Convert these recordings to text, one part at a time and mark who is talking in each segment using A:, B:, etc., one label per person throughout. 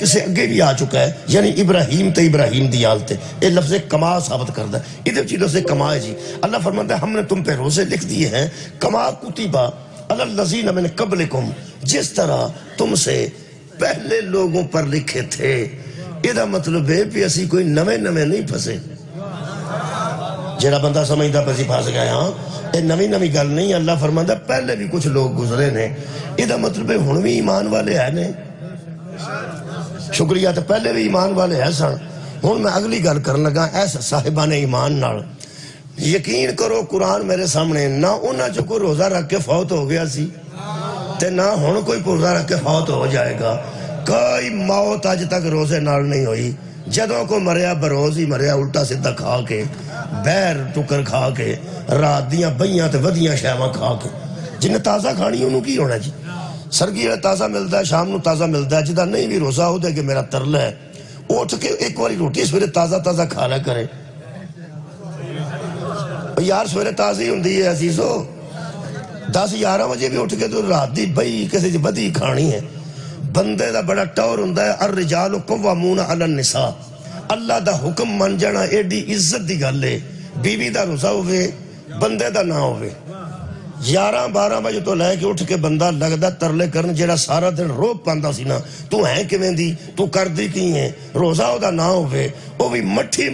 A: کسی اگے بھی آ چکا ہے، یعنی ابراہیم تے ابراہیم دی آل تے، یہ لفظ کما ثابت کرتا ہے، ادھر چیز لفظ کما ہے جی۔ اللہ فرماتا ہے ہم نے تم پہ روزے لکھ دیے ہیں کما کتبا علی الذین من قبلکم، جس طرح تم سے پہلے لوگوں پر لکھے تھے۔ یہ مطلب ہے کہ اسی کوئی نوے نہیں پھسے، جڑا بندہ سمجھدا پسی پھس گیا ہاں یہ نوی گل نہیں۔ اللہ فرماتا ہے پہلے بھی کچھ لوگ گزرے نے، یہ مطلب ہے ہن بھی ایمان والے ہیں نے، شکریہ، تو پہلے بھی ایمان والے ہیں سن۔ ہن میں اگلی گل کرن لگا ایس صاحبان ایمان نال یقین کرو قرآن میرے سامنے نہ انہاں چ کوئی روزہ رکھ کے فوت ہو گیا سی تے نہ ہن کوئی روزہ رکھ کے فوت ہو جائے گا۔ کوئی موت اج تک روزے نال نہیں ہوئی، جدوں کو مریا بروز ہی مریا، الٹا سیدھا کھا کے، بیر ٹکر کھا کے، رات دیاں بئیاں تے ودیاں شیواں کھا کے۔ جن تازہ کھانی انہوں کی ہونا جی؟ سرگی تازہ ملتا ہے، شام نو تازہ ملتا ہے، جدہ نہیں بھی روزہ ہو دے کہ میرا ترلا ہے، اٹھ کے ایک واری روٹی سویرے تازہ کھا لیا کرے یار، سویرے تازی ہوندی ہے عزیزو، 10-11 بجے بھی اٹھ کے تو رات دی بئی کسی دی بدی کھانی ہے۔ بندے دا بڑا ٹور ہوندا ہے، الرجال قوامون علی النساء، اللہ دا حکم من جانا ایڈی عزت دی گل ہے۔ بیوی دا روزہ ہوئے بندے دا نہ ہوئے، 11-12 بجے تو لے کے اٹھ کے بندہ لگدا ترلے کرن، جیڑا سارا دن روب پاندا سی نا تو ہیں کیویں دی، تو کر دی کی ہیں، روزہ او دا نہ ہوئے، وہ بھی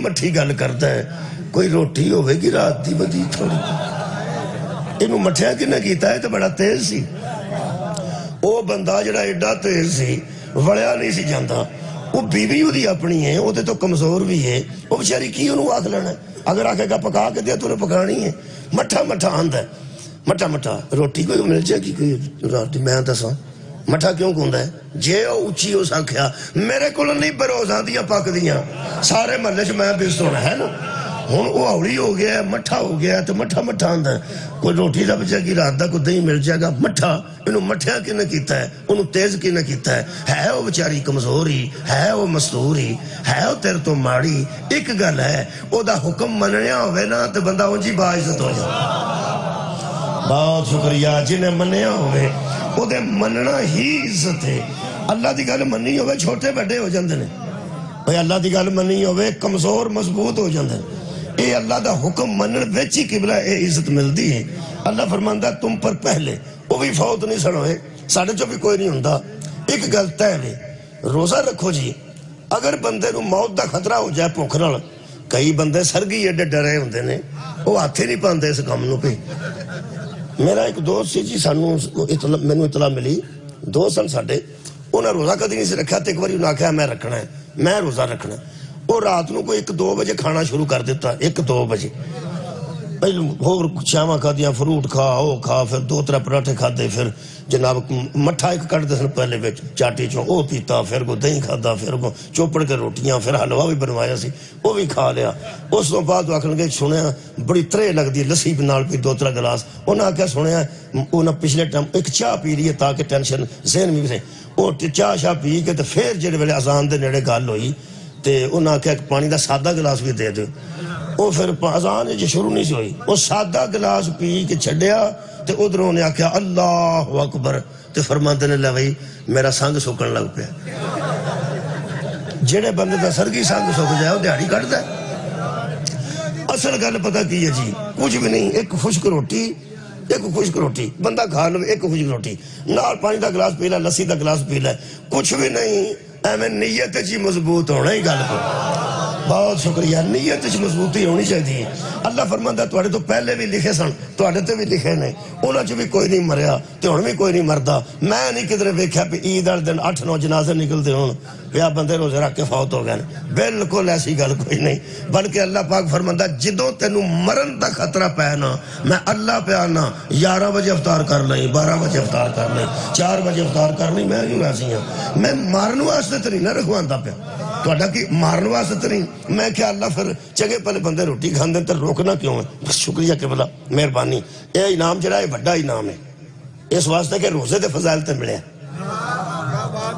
A: مٹھی گل کرتا ہے۔ کوئی روٹی ہوئے گی رات دی بدی تھوڑی، انہوں مٹھیاں کی نہ کیتا ہے تو بڑا تیز سی، او بندہ جڑا ایڈا تیز سی وڑیا نہیں سی جانتا۔ وہ بیوی ہو دی اپنی ہے، وہ تو کمزور بھی ہے، وہ بچاری کی انہوں آکھ لینا ہے، اگر آکھے گا پکا کے دیا تو انہیں پکانی ہے، مٹھا آندہ ہے، مٹھا روٹی کوئی مل جائے گی کوئی روٹی، میں دساں مٹھا کیوں کوندا ہے؟ جے او اچھی ہو سکھیا میرے کو نہیں بروزاں دیاں پک دیاں سارے محلے چ میں بیست ہونا ہے نا۔ ہن وہ اوڑی ہو گیا ہے، مٹھا ہو گیا ہے تو مٹھا آندہ ہے، کوئی روٹی دا بچہ کی رات دا کوئی دہی مل جائے گا مٹھا، انہوں مٹھیا کی نہ کیتا ہے، انہوں تیز کی نہ کیتا ہے وہ بچاری کمزوری، ہے وہ مستوری، ہے وہ تیر تو ماڑی۔ ایک گل ہے او دا حکم منیا ہوئے نا تو بندہ انجی باعزت ہو جائے۔ بہت شکریہ جنہیں منیا ہوئے، او دے مننا ہی عزت ہے۔ اللہ دی گل منی ہوئے چھوٹے بڑے ہو جاندے نے، بھئی اللہ دی گل منی ہوئے کمزور مضبوط ہو جاندے نے۔ اے اللہ دا حکم منن ویچی قبلہ اے عزت ملدی ہے۔ اللہ فرماندہ تم پر پہلے وہ بھی فوت نہیں سن ہوئے، ساڑھے جو بھی کوئی نہیں ہوندہ۔ ایک گل تے ہے روزہ رکھو جی، اگر بندے نو موت دا خطرہ ہو جائے بھوک نال، کئی بندے سرگی ایڈے ڈرے ہوندے نے وہ ہاتھ ہی نہیں پاندے اس کام نو پہ۔ میرا ایک دوست سی جی، مینوں اطلاع ملی، دوست سن ساڈے، انہیں روزہ کدی نہیں سے رکھا، تو ایک باری انہیں آکھیا میں رکھنا ہے، میں روزہ رکھنا ہے۔ وہ رات نو کوئی 1-2 بجے کھانا شروع کر دیتا، 1-2 بجے اور چاواں کھا دیا، فروٹ کھا، وہ کھا، پھر 2-3 پراٹھے کھا دے، پھر جناب مٹھا ایک کٹ دے سن پہلے بچ چاٹی چوں، وہ پیتا، پھر کو دہی کھا دا، پھر کو چوپڑ کے روٹیاں، پھر حلوہ بھی بنوایا سی وہ بھی کھا لیا۔ اس تو بعد آکھن گے سنیا بڑی ترے لگ دی، لسی نال پی 2-3 گلاس، انہیں آکھیا سنیا انہیں پچھلے ٹائم ایک چاہ پی لیے تاکہ ٹینشن ذہن میں بھی سے، وہ چاہ پی کے پھر جڑے ویلے اذان دے نیڑے گل ہوئی تے انہیں آکھیا پانی دا سادہ گلاس بھی دے دو، وہ پھر اذان جی شروع نہیں سی ہوئی، وہ سادہ گلاس پی کے چھڈیا تے ادھروں نے آکھیا اللہ اکبر، تے فرماندے نے لے بھائی میرا سنگ سکن لگ پیا۔ جڑے بندے دا سرگی سنگ سک جائے وہ دیہڑی کٹ دے۔ اصل گل پتہ کی ہے جی، کچھ بھی نہیں، ایک خشک روٹی بندہ کھا لو، ایک خشک روٹی نال پانی دا گلاس پی لے، لسی دا گلاس پی لے، کچھ بھی نہیں، ایویں نیت جی مضبوط ہونا ہی گل کو۔ بہت شکریہ، نیت مضبوطی ہونی چاہیے۔ اللہ فرماتا ہے تواڈے تو پہلے بھی لکھے سن، تواڈے تے بھی لکھے نے، انہاں چ بھی کوئی نہیں مریا تے ہن بھی کوئی نہیں مردا۔ میں نہیں کدھر ویکھیا کہ عید والے دن 8-9 جنازے نکلتے ہون پیا بندے روزے رکھ کے فوت ہو گئے، بالکل ایسی گل کوئی نہیں، بلکہ اللہ پاک فرماتا ہے جدوں تینوں مرن دا خطرہ پے نا میں اللہ پہ آنا 11 بجے افطار کر لیں، 12 بجے افطار کر لیں، 4 بجے افطار کر لیں، میں یوں راضی ہوں۔ میں مارن واسطے تو نہیں نہ رکھواندا پیا، تہاڈا کی مارن واسطے تو نہیں، میں کہ اللہ پھر چنگے پہلے بندے روٹی کھاندے تے روکنا کیوں ہے؟ بس شکریہ قبلہ مہربانی، یہ انعام جڑا ہے بڑا انعام ہے اس واسطے کہ روزے دے فضائل تے ملے۔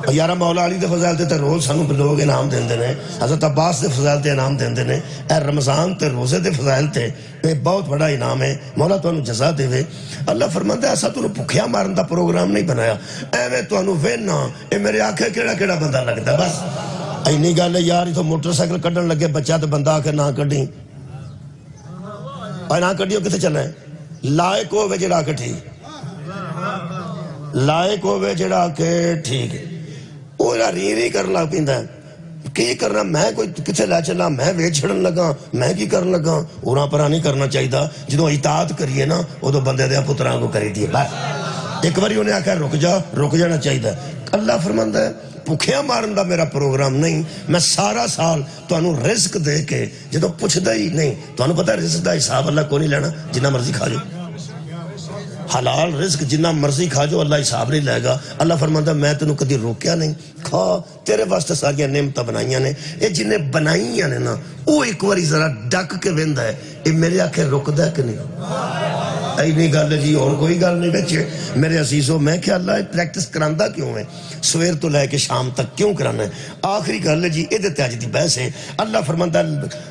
A: یارہ مولا علی دے فضائل تے روز سانو لوگ انعام دیندے نے، حضرت عباس دے فضائل تے انعام دیندے نے، اے رمضان تے روزے دے فضائل تے یہ بہت بڑا انعام ہے، مولا تانوں جزا دے۔ اللہ فرماندا ہے ایسا تانوں بھکھیا مارن دا پروگرام نہیں بنایا، ایویں تانوں وینا اے میرے آکھے کیڑا کیڑا بندہ لگدا بس اینی گل ہے یار اتھوں موٹر سائیکل کڈن لگے بچہ تے بندہ آکھے نہ کڈی، اور نہ کڈیو کتے چلنا ہے؟ لائق ہوے جڑا کہ ٹھیک، لائق ہوے جڑا کہ ٹھیک ہے، وہ ری کرن لگ پیندا ہے کی کرنا میں کوئی کتنے لے چلا میں ویچ چھڑن لگا میں کی کرن لگا اوراں پرا نہیں کرنا چاہیے جدوں اطاعت کریے نا ادو بندے دے پتراں کو کری دیے بس ایک باری انہیں آخیا رک جانا چاہیے اللہ فرماندا ہے بھکھیا مارن دا میرا پروگرام نہیں میں سارا سال تانوں رزق دے کے جدوں پوچھدا ہی نہیں تانوں پتہ رزق دا حساب اللہ کو نہیں لینا جنہ مرضی کھا جاؤ حلال رزق جنہ مرضی کھا جو اللہ حساب نہیں لے گا اللہ فرماندا میں تینوں کدی روکیا نہیں کھا تیرے واسطے ساری نعمتاں بنائیاں نے یہ جنہیں بنائیاں نے نا وہ ایک باری ذرا ڈک کے ویندا ہے یہ میرے آکھے رکدا ہے کہ نہیں اینی گل جی اور کوئی گل نہیں بچے میرے عزیزو میں کہ اللہ پریکٹس کراندا کیوں ہے سویر تو لے کے شام تک کیوں کرانا ہے آخری گل جی یہ دیتے آج دی بحث ہے اللہ فرماندا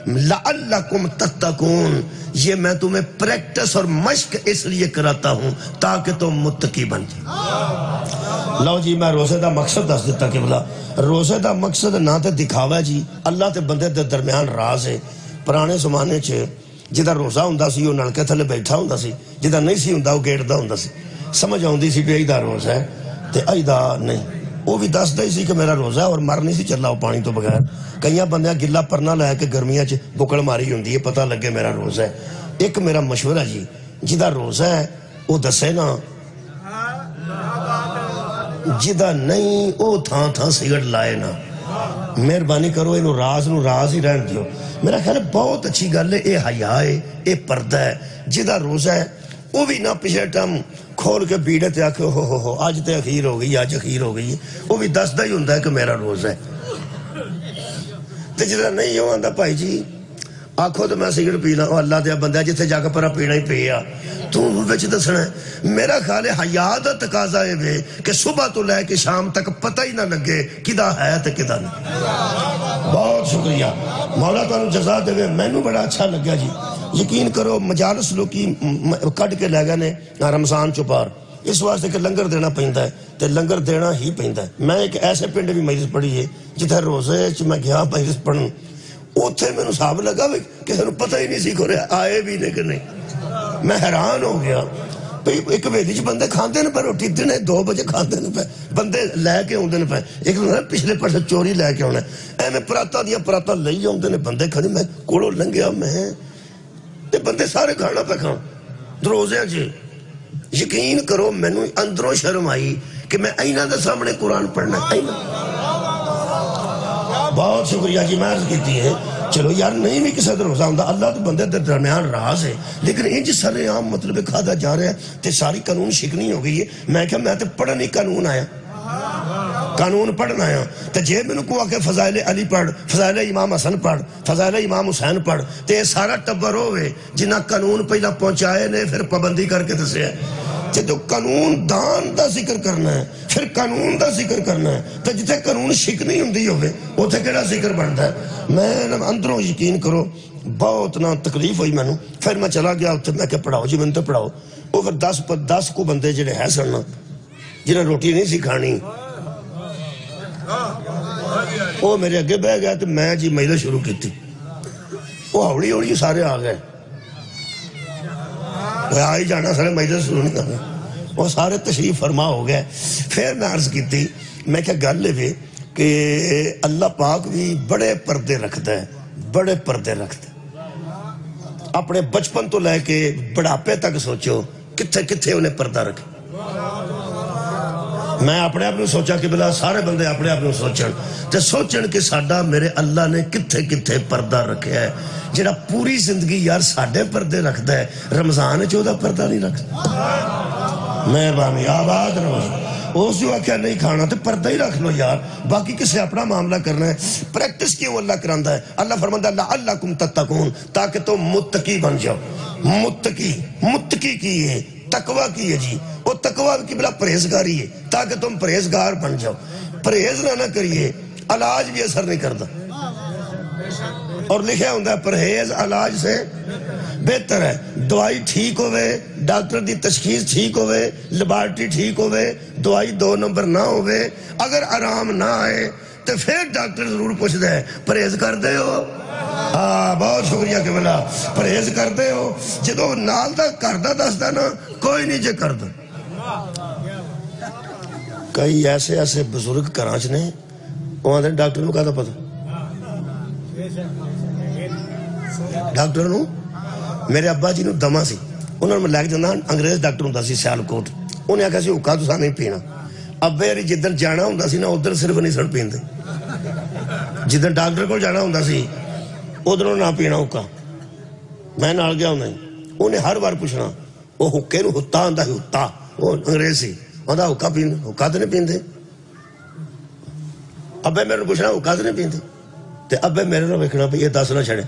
A: لعلکم تتقون یہ میں تمہیں پریکٹس اور مشق اس لیے کراتا ہوں تاکہ تم متقی بن جائے لو جی میں روزے دا مقصد دس دیتا کہ بلا روزے دا مقصد نہ تے دکھاوا ہے جی اللہ تے بندے دے درمیان راز ہے پرانے زمانے چھے جدہ روزہ ہوندہ سی وہ نلکے تھلے بیٹھا ہوندہ سی جدہ نہیں سی ہوندہ وہ گیٹ دا ہوندہ سی سمجھ آؤندی سی پہ ایدہ روزہ ہے تے ایدہ نہیں وہ بھی دس دائی سی کہ میرا روزہ ہے اور مر نہیں سی چلا وہ پانی تو بغیر کئیاں بندیاں گلہ پرنا لائے کہ گرمیاں چھے بکڑ ماری ہوندی ہے پتہ لگے میرا روزہ ہے ایک میرا مشورہ جی جدہ روزہ ہے وہ دسے نا جدہ نہیں وہ تھاں سگڑ لائے نا مہربانی کرو انہوں راز ہی رہن دیو میرا خیال ہے بہت اچھی گل ہے اے حیا ہے اے پردہ ہے جدہ روزہ ہے وہ بھی نہ پچھلے ٹائم کھول کے بیڑے تے آکھے ہو آج تے اخیر ہو گئی آج اخیر ہو گئی وہ بھی دس دا ہی ہوندہ ہے کہ میرا روزہ ہے تے جدہ نہیں ہو آندہ بھائی جی آکھو تو میں سگڑ پینا اللہ دیا بندہ جتے جا کے پرا پینا ہی پیا تو وچ دسنا ہے میرا خیال ہے حیا دا تقاضا ہے وے کہ صبح تو لے کے شام تک پتہ ہی نہ لگے کدا ہے تے کدا نہیں بہت شکریہ مولا تانوں جزا دے مینوں بڑا اچھا لگا جی یقین کرو مجالس لوکی کٹ کے لے گئے نے رمضان چپار اس واسطے کہ لنگر دینا پہندا ہے تے لنگر دینا ہی پہندا ہے میں ایک ایسے پنڈ بھی مجلس پڑھی ہے جتھے روزے چ میں گیا مجلس پڑھن اوتھے مینوں صاحب لگا کسے نوں پتہ ہی نہیں سی کھورے آئے بھی نہیں کہ نہیں میں حیران ہو گیا ایک ویلی چ بندے کھاندے نے پہ روٹی دنے 2 بجے کھاندے نے پہ بندے لے کے آوندے نے پہ ایک پچھلے پاسے چوری لے کے آنا ایویں پراتا دیاں پراتا لئی آوندے نے بندے کھڑے میں کولوں لنگیا میں تے بندے سارے کھانا پہ کھان روزے جی یقین کرو مینوں اندروں شرم آئی کہ میں ایناں دے سامنے قرآن پڑھنا بہت شکریہ جی میں عرض کیتی ہے چلو یار نہیں بھی کسی روزہ ہوندہ اللہ تو بندے در درمیان راز ہے لیکن انج سر عام مطلب کھادا جا رہا ہے تے ساری قانون شکنی ہو گئی ہے میں کہا میں تے پڑھنی قانون آیا قانون پڑھنا آیا تے جے میں نے کہا کہ فضائل علی پڑھ فضائل امام حسن پڑھ فضائل امام حسین پڑھ تے سارا ٹبر ہوئے جنہ قانون پہلا پہنچائے نے پھر پابندی کر کے دسے ہے جدو قانون دان دا ذکر کرنا ہے پھر قانون دا ذکر کرنا ہے تو جتے قانون شکنی ہوندی ہوئے وہ تھے کہڑا ذکر بنتا ہے میں اندروں یقین کرو بہت نہ تکلیف ہوئی میں نو پھر میں چلا گیا اتھے میں کہ پڑھاؤ جی میں تو پڑھاؤ وہ پھر 10 کو بندے جڑے ہے سننا جنہیں روٹی نہیں سکھانی وہ میرے اگے بہ گیا تو میں جی مجلس شروع کی تھی وہ ہوڑی ہوڑی سارے آ گئے آئی جانا سارے مجلس شروع نہیں کرنا وہ سارے تشریف فرما ہو گئے پھر میں عرض کی تھی میں کیا گل لے کہ اللہ پاک بھی بڑے پردے رکھتا ہے بڑے پردے رکھتا ہے اپنے بچپن تو لے کے بڑھاپے تک سوچو کتھے کتھے انہیں پردہ رکھے میں اپنے آپ نے سوچا کہ بلا سارے بندے اپنے آپ نے سوچن تے سوچن کہ ساڈا میرے اللہ نے کتھے کتھے پردہ رکھیا ہے جڑا پوری زندگی یار ساڈے پردے رکھتا ہے رمضان چودہ پردہ نہیں رکھتا مہربانی آباد رہو اس جو آکھیا نہیں کھانا تو پردہ ہی رکھ لو یار باقی کسے اپنا معاملہ کرنا ہے پریکٹس کیوں اللہ کراندہ ہے اللہ فرماندہ لعلکم تتقون تاکہ تم متقی بن جاؤ متقی کی ہے تقوی کی ہے جی وہ تقوی کی بلا پرہیزگاری ہے تاکہ تم پرہیزگار بن جاؤ پرہیز نہ کریے علاج بھی اثر نہیں کرتا اور لکھا ہوتا ہے پرہیز علاج سے بہتر ہے دوائی ٹھیک ہوئے ڈاکٹر دی تشخیص ٹھیک ہوئے لیبارٹری ٹھیک ہوئے دوائی 2 نمبر نہ ہوئے اگر آرام نہ آئے تو پھر ڈاکٹر ضرور پوچھتا ہے پرہیز کر دے ہو بہت شکریہ کہ بلا پرہیز کر دے ہو جدو نال دا کردہ دستا نا کوئی نہیں جے کردہ کئی ایسے بزرگ کراچ نے وہاں دے ڈاکٹر نو کہتا پتا ڈاکٹر نو میرے ابا جی نو دما سی انہوں نے میں لے کے جانا انگریز ڈاکٹر ہوں سی سیالکوٹ انہیں آکھا سی حکا تسا نہیں پینا ابے یاری جدن جانا ہوں سی نا ادھر صرف نہیں سن پیندے جدن ڈاکٹر کو جانا ہوں سی ادھروں نہ پینا حکا میں نال گیا ہوں انہیں ہر بار پوچھنا وہ حکے نو ہتا ہوں ہی ہتا وہ انگریز سی وہاں حکا پیندے حکا تو نہیں پیندے ابے میرے پوچھنا حکا تو نہیں پیندے تے ابے میرے نو ویکھنا پہ یہ 10 نہ چھڑے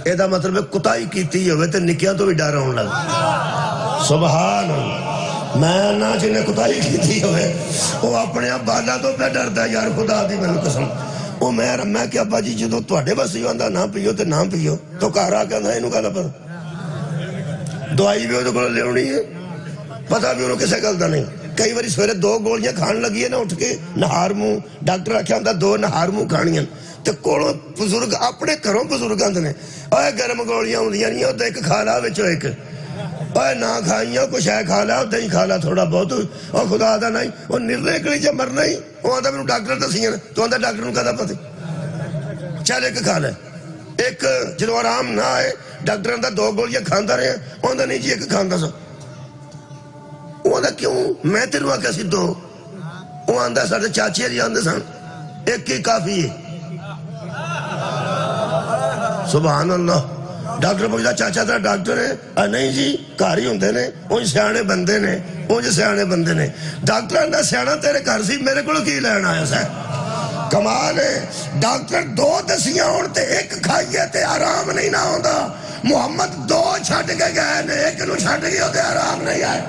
A: اے دا مطلب ہے کتائی کیتی ہوئے تے نکیاں تو بھی ڈر ہون لگا سبحان اللہ میں نہ جنہیں کتائی کیتی ہوئے وہ اپنے بالا تو پہ ڈردا یار خدا دی میں قسم وہ میں کہ ابا جی جدو تواڈے بس ہی آندا نہ پیو تے نہ پیو تو گھر آ کے آندا اینوں کہدا پتا دوائی بھی وہ کو لیونی ہے پتا بھی انہوں کسے گل دا نہیں کئی باری سویرے 2 گولیاں کھان لگی ہے نا اٹھ کے نہار منہ ڈاکٹر آکھیا ہوندا 2 نہار منہ کھانیاں تے کولوں بزرگ اپنے گھروں بزرگاں دے نے اوے گرم گولیاں ہوندیاں نہیں او ایک کھا لا وچوں ایک اوے نہ کھائیاں کچھ ہے کھا لا تے ہی کھا لا تھوڑا بہت او خدا دا نہیں او نرلے چ مرنا ہی او آندا مینوں ڈاکٹر دسیاں تو آندا ڈاکٹر نوں کہدا پتہ چل ایک کھا لے ایک جدوں آرام نہ آئے ڈاکٹر آندا 2 گولیاں کھاندا رہے آندا نہیں جی ایک کھاندا سا وہ آندا کیوں میں تینوں آکھیا سی 2 وہ آندا ساڈے چاچے جی آندے سن ایک ہی کافی ہے سبحان اللہ ڈاکٹر پوچھتا چاچا تیرا ڈاکٹر ہے نہیں جی گھر ہی ہوندے نے اونج سیانے بندے نے اونج سیانے بندے نے ڈاکٹر آندا سیانا تیرے گھر سی میرے کو کی لین آیا سا کمال ہے ڈاکٹر 2 دسیاں ہون تے ایک کھائیے تے آرام نہیں نہ ہوندا محمد 2 چھڈ کے گئے نے ایک نو چھڈ گئے تے آرام نہیں آئے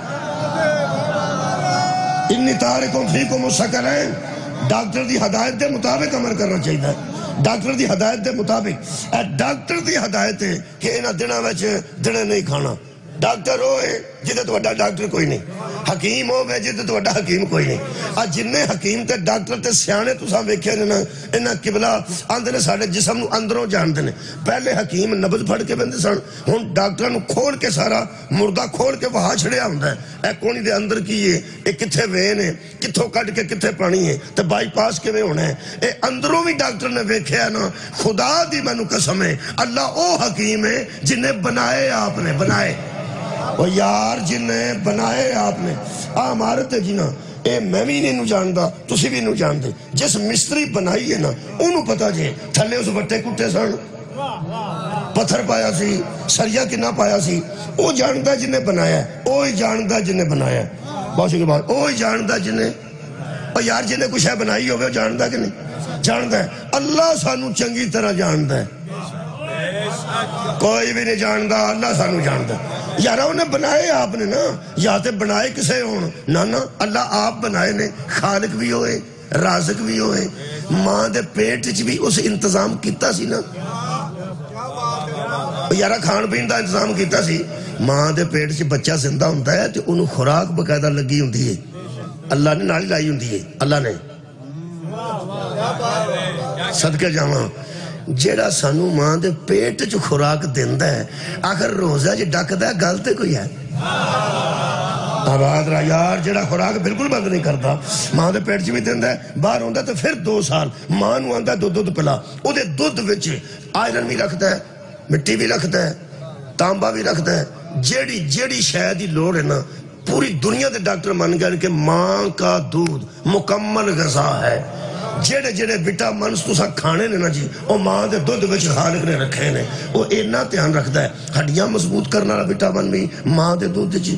A: انی تارکم فیکم الثقلین ڈاکٹر دی ہدایت دے مطابق عمل کرنا چاہیے ڈاکٹر دی ہدایت دے مطابق ڈاکٹر دی ہدایت ہے کہ انہاں دنوں وچ دنے نہیں کھانا ڈاکٹر ہوئے جدے تواڈا ڈاکٹر کوئی نہیں حکیم ہوئے جدے تواڈا حکیم کوئی نہیں جننے حکیم تے ڈاکٹر تے سیانے تساں ویکھے نے انہاں قبلہ آندے نے ساڈے جسم نو اندروں جاندے نے پہلے حکیم نبض پھڑ کے بندے سن ہن ڈاکٹراں نو کھول کے سارا مردہ کھول کے وہاں چھڑیا ہوندا ہے اے کونی دے اندر کی ہے اے کتھے وین ہے کتھوں کٹ کے کتھے پانی ہے تے بائی پاس کیویں ہونا ہے اے اندروں بھی ڈاکٹر نے ویکھیا نا خدا دی مینوں قسم ہے اللہ او حکیم ہے جنہیں بنائے آپ نے بنائے وہ یار جنہیں بنائے آپ نے عمارت ہے جی نا اے میں بھی نہیں جاندا تسی بھی نہیں جاندے جس مستری بنائی ہے نا انہوں پتا جے تھلے اس وٹے کٹے سن پتھر پایا سی سریا کنا پایا سی وہ جاندا جنہیں بنایا ہے وہی جاندا جنہیں بنایا ہے بہت شکریہ بات وہی جاندا جنہیں اور یار جنہیں کچھ ہے بنائی ہوگا جاندا کہ نہیں جاندا ہے اللہ سانو چنگی طرح جاندا ہے کوئی بھی نہیں جاندا اللہ سانو جاندا یارہ انہیں بنائے آپ نے نا یا تے بنائے کسے ہون نا اللہ آپ بنائے نے خالق بھی ہوئے رازق بھی ہوئے ماں دے پیٹ چ بھی اس انتظام کیتا سی نا یارہ کھان پین دا انتظام کیتا سی ماں دے پیٹ چ بچہ زندہ ہوتا ہے تو انہوں خوراک باقاعدہ لگی ہوندی ہے اللہ نے نالی لائی ہوندی ہے اللہ نے صدقے جاواں جیڑا سانو ماں دے پیٹ چ خوراک دیندا ہے آخر روزہ جی ڈکدا ہے گل تے کوئی ہے آباد رہا یار جیڑا خوراک بالکل بند نہیں کرتا ماں دے پیٹ چ بھی دیندا ہے باہر ہوندا تے پھر 2 سال ماں نو آندا دودھ پلا او دے دودھ وچ آئرن بھی رکھدا ہے مٹی بھی رکھدا ہے تانبا بھی رکھدا ہے جیڑی شے دی لوڑ ہے نا پوری دنیا دے ڈاکٹر مان گئے کہ ماں کا دودھ مکمل غذا ہے جیڑے وٹامنز تساں کھانے نے نا جی وہ ماں دے دودھ وچ خالق نے رکھے نے وہ اتنا دھیان رکھدا ہے ہڈیاں مضبوط کرنے والا وٹامن بھی ماں دے دودھ وچ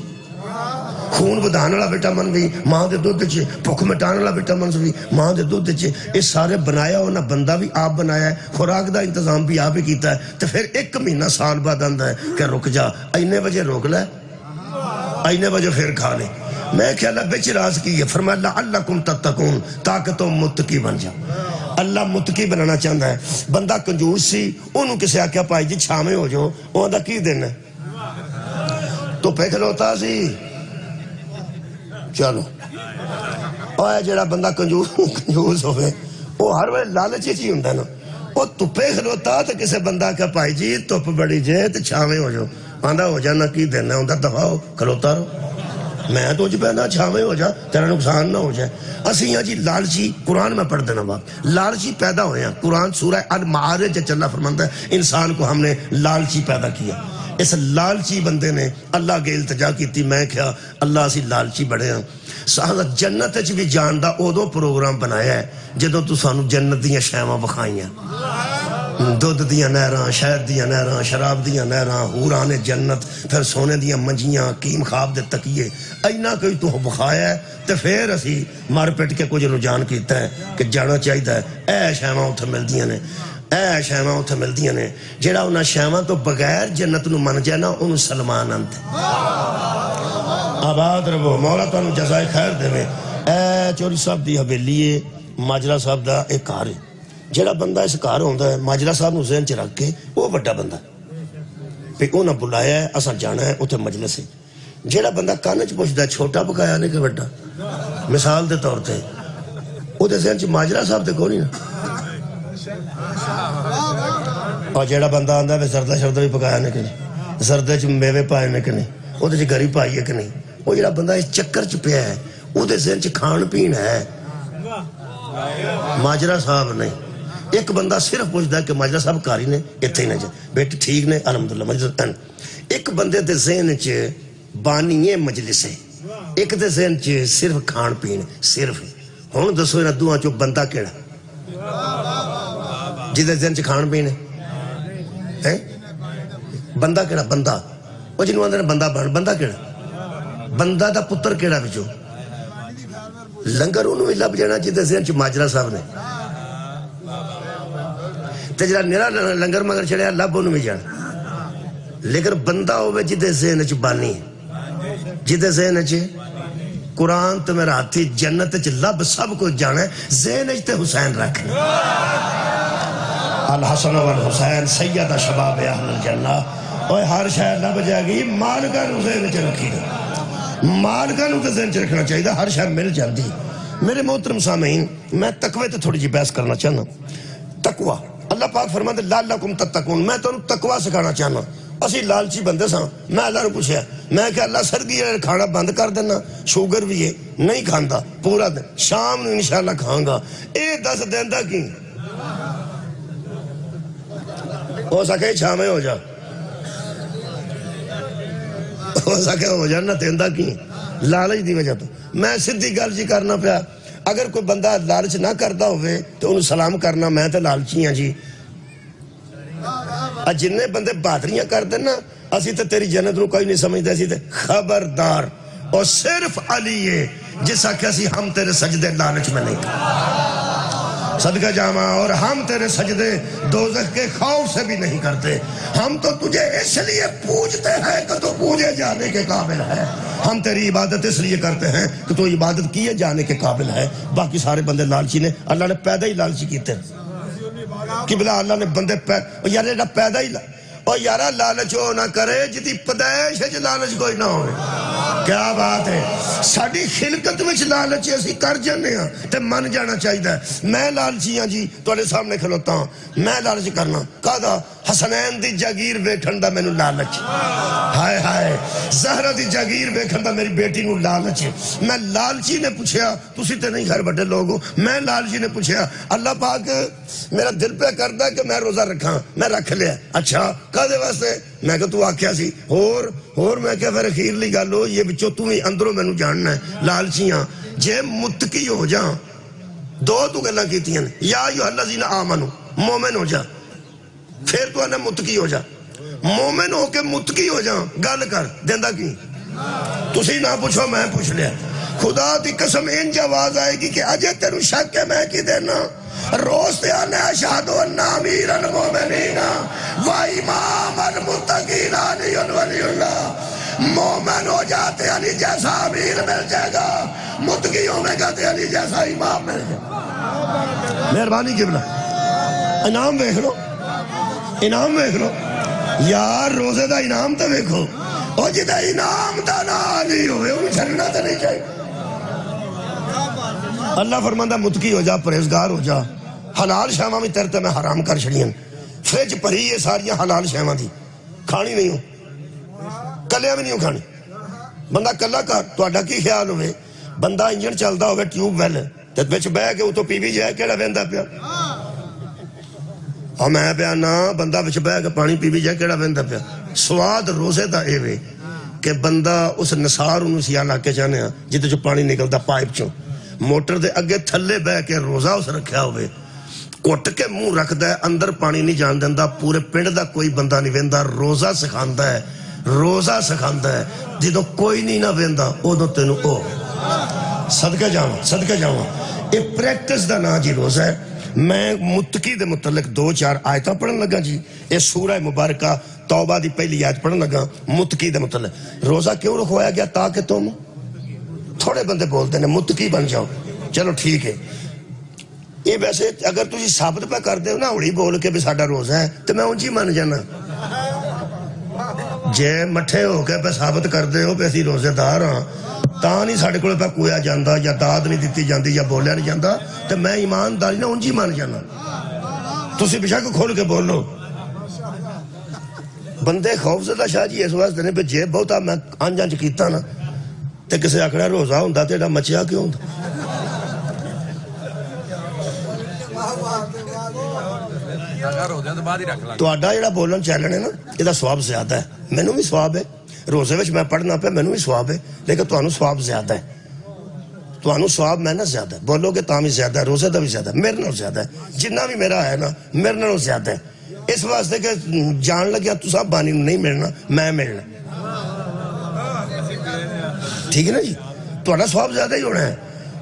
A: خون بدھانے والا وٹامن بھی ماں دے دودھ وچ بھوک مٹانے والا وٹامنز بھی ماں دے دودھ وچ یہ سارے بنایا ہونا بندہ بھی آپ بنایا ہے خوراک دا انتظام بھی آپ ہی کیتا ہے تو پھر 1 مہینہ سال بعد آندا ہے کہ رک جا اینے بجے روک لے اینے بجے پھر کھا لے میں کہ اللہ بچ راز کی ہے، فرمایا لعلکم تتقون، تاکہ تم متقی بن جاؤ۔ اللہ متقی بنانا چاہتا ہے۔ بندہ کنجوس سی، انہوں کسے آکھیا پائی جی چھامے ہو جو، وہاں دا کی دینا ہے؟ تو پہ کھلوتا سی چلو۔ اور جڑا بندہ کنجوس ہوئے وہ ہر وقت لالچی چی ہوں نا، وہ تپے کھلوتا تو کسے بندہ کہ پائی جی تپ بڑی جے تو چھامے ہو جو، آندھا ہو جانا کی دینا ہے، دفعہ ہو کھلوتا رہو، میں تو پہنا چھامے ہو جا تیرا نقصان نہ ہو جائے۔ اسی یہاں جی لالچی، قرآن میں پڑھ دینا بات، لالچی پیدا ہوئے ہیں۔ قرآن سورہ المعارج اللہ فرماتا ہے انسان کو ہم نے لالچی پیدا کیا۔ اس لالچی بندے نے اللہ کے التجا کی تھی، میں کیا اللہ اسی لالچی بڑھے ہیں۔ سہاں جنت چ بھی جان دا ادو پروگرام بنایا ہے جدو تو سانو جنت دیاں شیواں وکھائیاں، دودھ دیاں نہراں، شہد دیاں نہراں، شراب دیاں نہراں، حوران جنت، پھر سونے دیاں منجیاں، کیم خواب دے تکیے، اینا کوئی تو بخایا ہے تے پھر اسی مار پٹ کے کچھ رجحان کیتا ہے کہ جانا چاہیے ہے۔ اے شیواں اتھے ملدیاں نے، اے شیواں اتھے ملدیاں نے، جڑا انہاں شیواں تو بغیر جنت نو من جائے نا انہوں سلمان انت آباد رہو، مولا تو انہوں جزائے خیر دے میں۔ اے چوری صاحب دی حویلی ہے، ماجرہ صاحب دا ایک کار ہے، جڑا بندہ اس کار ہوندہ ہے ماجرہ صاحب نو ذہن چ رکھ کے وہ بڑا بندہ پھر انہاں بلایا ہے اساں جانا ہے اتھے مجلس ہے۔ جڑا بندہ کانچ پوچھدا ہے چھوٹا پکایا نہیں کہ بڑا، مثال دے طور تے وہ دے ذہن چ ماجرہ صاحب تے کوئی نہیں نا، اور جڑا بندہ آندا ہے زردہ شردہ بھی پکایا نہیں کہ نہیں، زردے چ میوے پائے نہیں کہ نہیں، وہ دے چ گری پائی ہے کہ نہیں، وہ جڑا بندہ اس چکر چ پیا ہے وہ دے ذہن چ کھان پین ہے، ماجرہ صاحب نہیں۔ ایک بندہ صرف پوچھتا ہے کہ ماجرہ صاحب کاری نے اتھے ہی نہ جائے، بیٹی ٹھیک نے الحمدللہ مجلس ان۔ ایک بندے دے ذہن چ بانی مجلس ہے، ایک دے ذہن چ صرف کھان پین صرف۔ ہوں دسو انہاں دوہاں چوں بندہ کیڑا جدے ذہن چ کھان پین ہے؟ بندہ کیڑا؟ بندہ وہ جنہوں آندے نے بندہ بن، بندہ کیڑا؟ بندہ دا پتر کیڑا بچو؟ لنگر انہوں ہی لب جانا جدے ذہن چ ماجرہ صاحب نے، تے جڑا نیرا لنگر مگر چڑھیا لب انہوں بھی جانا، لیکن بندہ ہوئے جدے ذہن چ بانی، جدے ذہن چ قرآن تو میرا ہاتھی جنت چ لب سب کو جانا ہے، ذہن چ تے حسین رکھنا، الحسن والحسین سیدہ شباب اہل الجنہ۔ اور ہر شاید لب جائے گی، مالکہ نو ذہن چ رکھی نا، مالکہ نو تے ذہن چ رکھنا چاہیے، ہر شاید مل جاندی۔ میرے محترم سامعین، میں تقوی تے تھوڑی جی بحث کرنا چاہنا۔ تقوی اللہ پاک فرماتے لعلکم تتقون، میں تو تقوی سکھانا چاہنا۔ اسی لالچی بندے ساں، میں اللہ نے پوچھا، میں کہ اللہ سردی کھانا بند کر دینا، شوگر بھی ہے نہیں کھاندا پورا دن، شام نو انشاءاللہ کھاؤں گا، اے دس دیندہ کی ہو سکے چھامے ہو جا، ہو سکے ہو جا نہ دیندہ کی لالچ دی وجہ تو۔ میں صدی گل جی کرنا پیا، اگر کوئی بندہ لالچ نہ کرتا ہوئے تو انہوں سلام کرنا، میں تے لالچی ہیں جی۔ جنہیں بندے بہادریاں کر دینا، اسی تے تیری جنت نو کوئی نہیں سمجھتے، اسی تے خبردار، اور صرف علی ہے جسا کہ اسی ہم تیرے سجدے لالچ میں نہیں صدقہ جامع، اور ہم تیرے سجدے دوزخ کے خوف سے بھی نہیں کرتے، ہم تو تجھے اس لیے پوجتے ہیں کہ تو پوجے جانے کے قابل ہے، ہم تیری عبادت اس لیے کرتے ہیں کہ تو عبادت کیے جانے کے قابل ہے۔ باقی سارے بندے لالچی نے، اللہ نے پیدا ہی لالچی کیتے کہ بلا اللہ نے بندے پیدا ہی اور یارہ لالچ ہو نہ کرے جدی پیدائش ہے لالچ کوئی نہ ہوئے، کیا بات ہے، ساڑی خلقت میں لالچ اسی کر جانے ہیں تے من جانا چاہیے۔ میں لالچی ہاں جی تھوڑے سامنے کھلوتا ہوں، میں لالچ کرنا کہا حسنین دی جاگیر بیٹھن دا میں نو لالچ، ہائے ہائے زہرہ دی جاگیر بیٹھن دا میری بیٹی نو لالچ۔ میں لالچی نے پوچھیا، تسی تے نہیں خیر بڑے لوگوں، میں لالچی نے پوچھیا اللہ پاک میرا دل پہ کردہ کہ میں روزہ رکھاں، میں رکھ لیا، اچھا کہا واسطے میں کہ تو آکھیا سی اور میں کہ پھر اخیر لی گالو یہ بچو تو ہی اندروں میں نو جاننا ہے لالچیاں جے متقی ہو جاں دو تو گلہ کیتی ہیں، یا ایھا الذین آمنو مومن ہو جا، پھر تو انہیں متقی ہو جا، مومن ہو کے متقی ہو جا، گل کر دیندہ کی تسی نہ پوچھو میں پوچھ لیا، خدا دی قسم انج آواز آئے گی کہ اجے تیرو شک ہے میں کی دینا، روز تے آنے اشہدو ان امیر المومنین و امام المتقین علی ولی اللہ، مومن ہو جاتے علی جیسا امیر مل جائے گا، متقی ہونے گا تے علی جیسا امام مل جائے گا۔ مہربانی قبلہ انعام دیکھ لو، انعام دیکھ لو یار، روزے دا انعام تو دیکھو، اور جدہ انعام دا نہ نہیں ہوئے انہیں چھڑنا تو نہیں چاہیے۔ اللہ فرماندہ متقی ہو جا، پرہیزگار ہو جا، حلال شامہ میں تیرتے میں حرام کر چھڑین، فریج پری یہ ساریاں حلال شامہ دی کھانی نہیں ہو، کلیا بھی نہیں ہو کھانی۔ بندہ کلا کر تو اڈا کی خیال ہوئے، بندہ انجن چلتا ہوئے ٹیوب ویل تے بچ بہ کے تو پی بھی جائے کیڑا ویندا پیا، اور میں پیا نا بندہ بچ بہ کے پانی پی بھی جائے کیڑا ویندا پیا۔ سواد روزے دا اے وے کہ بندہ اس نثار انہوں سیا لا کے چاہنے جتے جو پانی نکلتا پائپ چوں، موٹر دے اگے تھلے بہ کے روزہ اس رکھیا ہوئے، کٹ کے منہ رکھ دے اندر پانی نہیں جان دیندا، پورے پنڈ دا کوئی بندہ نہیں ویندا، روزہ سکھاندا ہے، روزہ سکھاندا ہے، جدو کوئی نہیں نہ ویندا اودوں تینوں او صدقہ جاواں، صدقہ جاواں۔ یہ پریکٹس دا نا جی روزہ ہے۔ میں متقی دے متعلق 2-4 آیتاں پڑھن لگا جی، یہ سورہ مبارکہ توبہ دی پہلی آیت پڑھن لگا متقی دے متعلق۔ روزہ کیوں رکھوایا گیا؟ تاکہ تم، تھوڑے بندے بولتے ہیں متقی بن جاؤ، چلو ٹھیک ہے۔ یہ ویسے اگر تسی ثابت پہ کر دے نا اڑی بول کے بھی ساڈا روزہ ہے تو میں اونجی من جانا، جے مٹھے ہو کے پہ ثابت کر دے ہو پہ اسی روزے دار ہاں تاں نہیں ساڑھے کوئی پہ کویا جاندہ یا داد نہیں دیتی جاندی یا بولیا نہیں جاندہ تو میں ایمانداری نہ اونجی مان جانا۔ تسی بشک کھول کے بول لو۔ بندے خوف زدہ شاہ جی اس واسطے نے پہ جیب بہتا میں آنجانچ کیتا نا تے کسے آکڑا روزہ ہوندہ تیڑا مچیا کیوں ہوندہ؟ تو آڈا جڑا بولن چیلن ہے نا یہ دا سواب زیادہ ہے، میں نو بھی سواب ہے، روزے وچ میں پڑھنا پہ میں نو بھی سواب ہے، لیکن تو انو سواب زیادہ ہے، تو انو سواب میں نہ زیادہ ہے، بولو کہ تامی زیادہ ہے، روزے دا بھی زیادہ ہے، میرے نو زیادہ ہے، جنہ بھی میرا ہے نا میرے نو زیادہ ہے، اس واسطے کہ جان لگیا تو صاحب بانی نہیں ملنا میں ملنا، ٹھیک ہے نا جی؟ تو انو سواب زیادہ ہی ہونا ہے،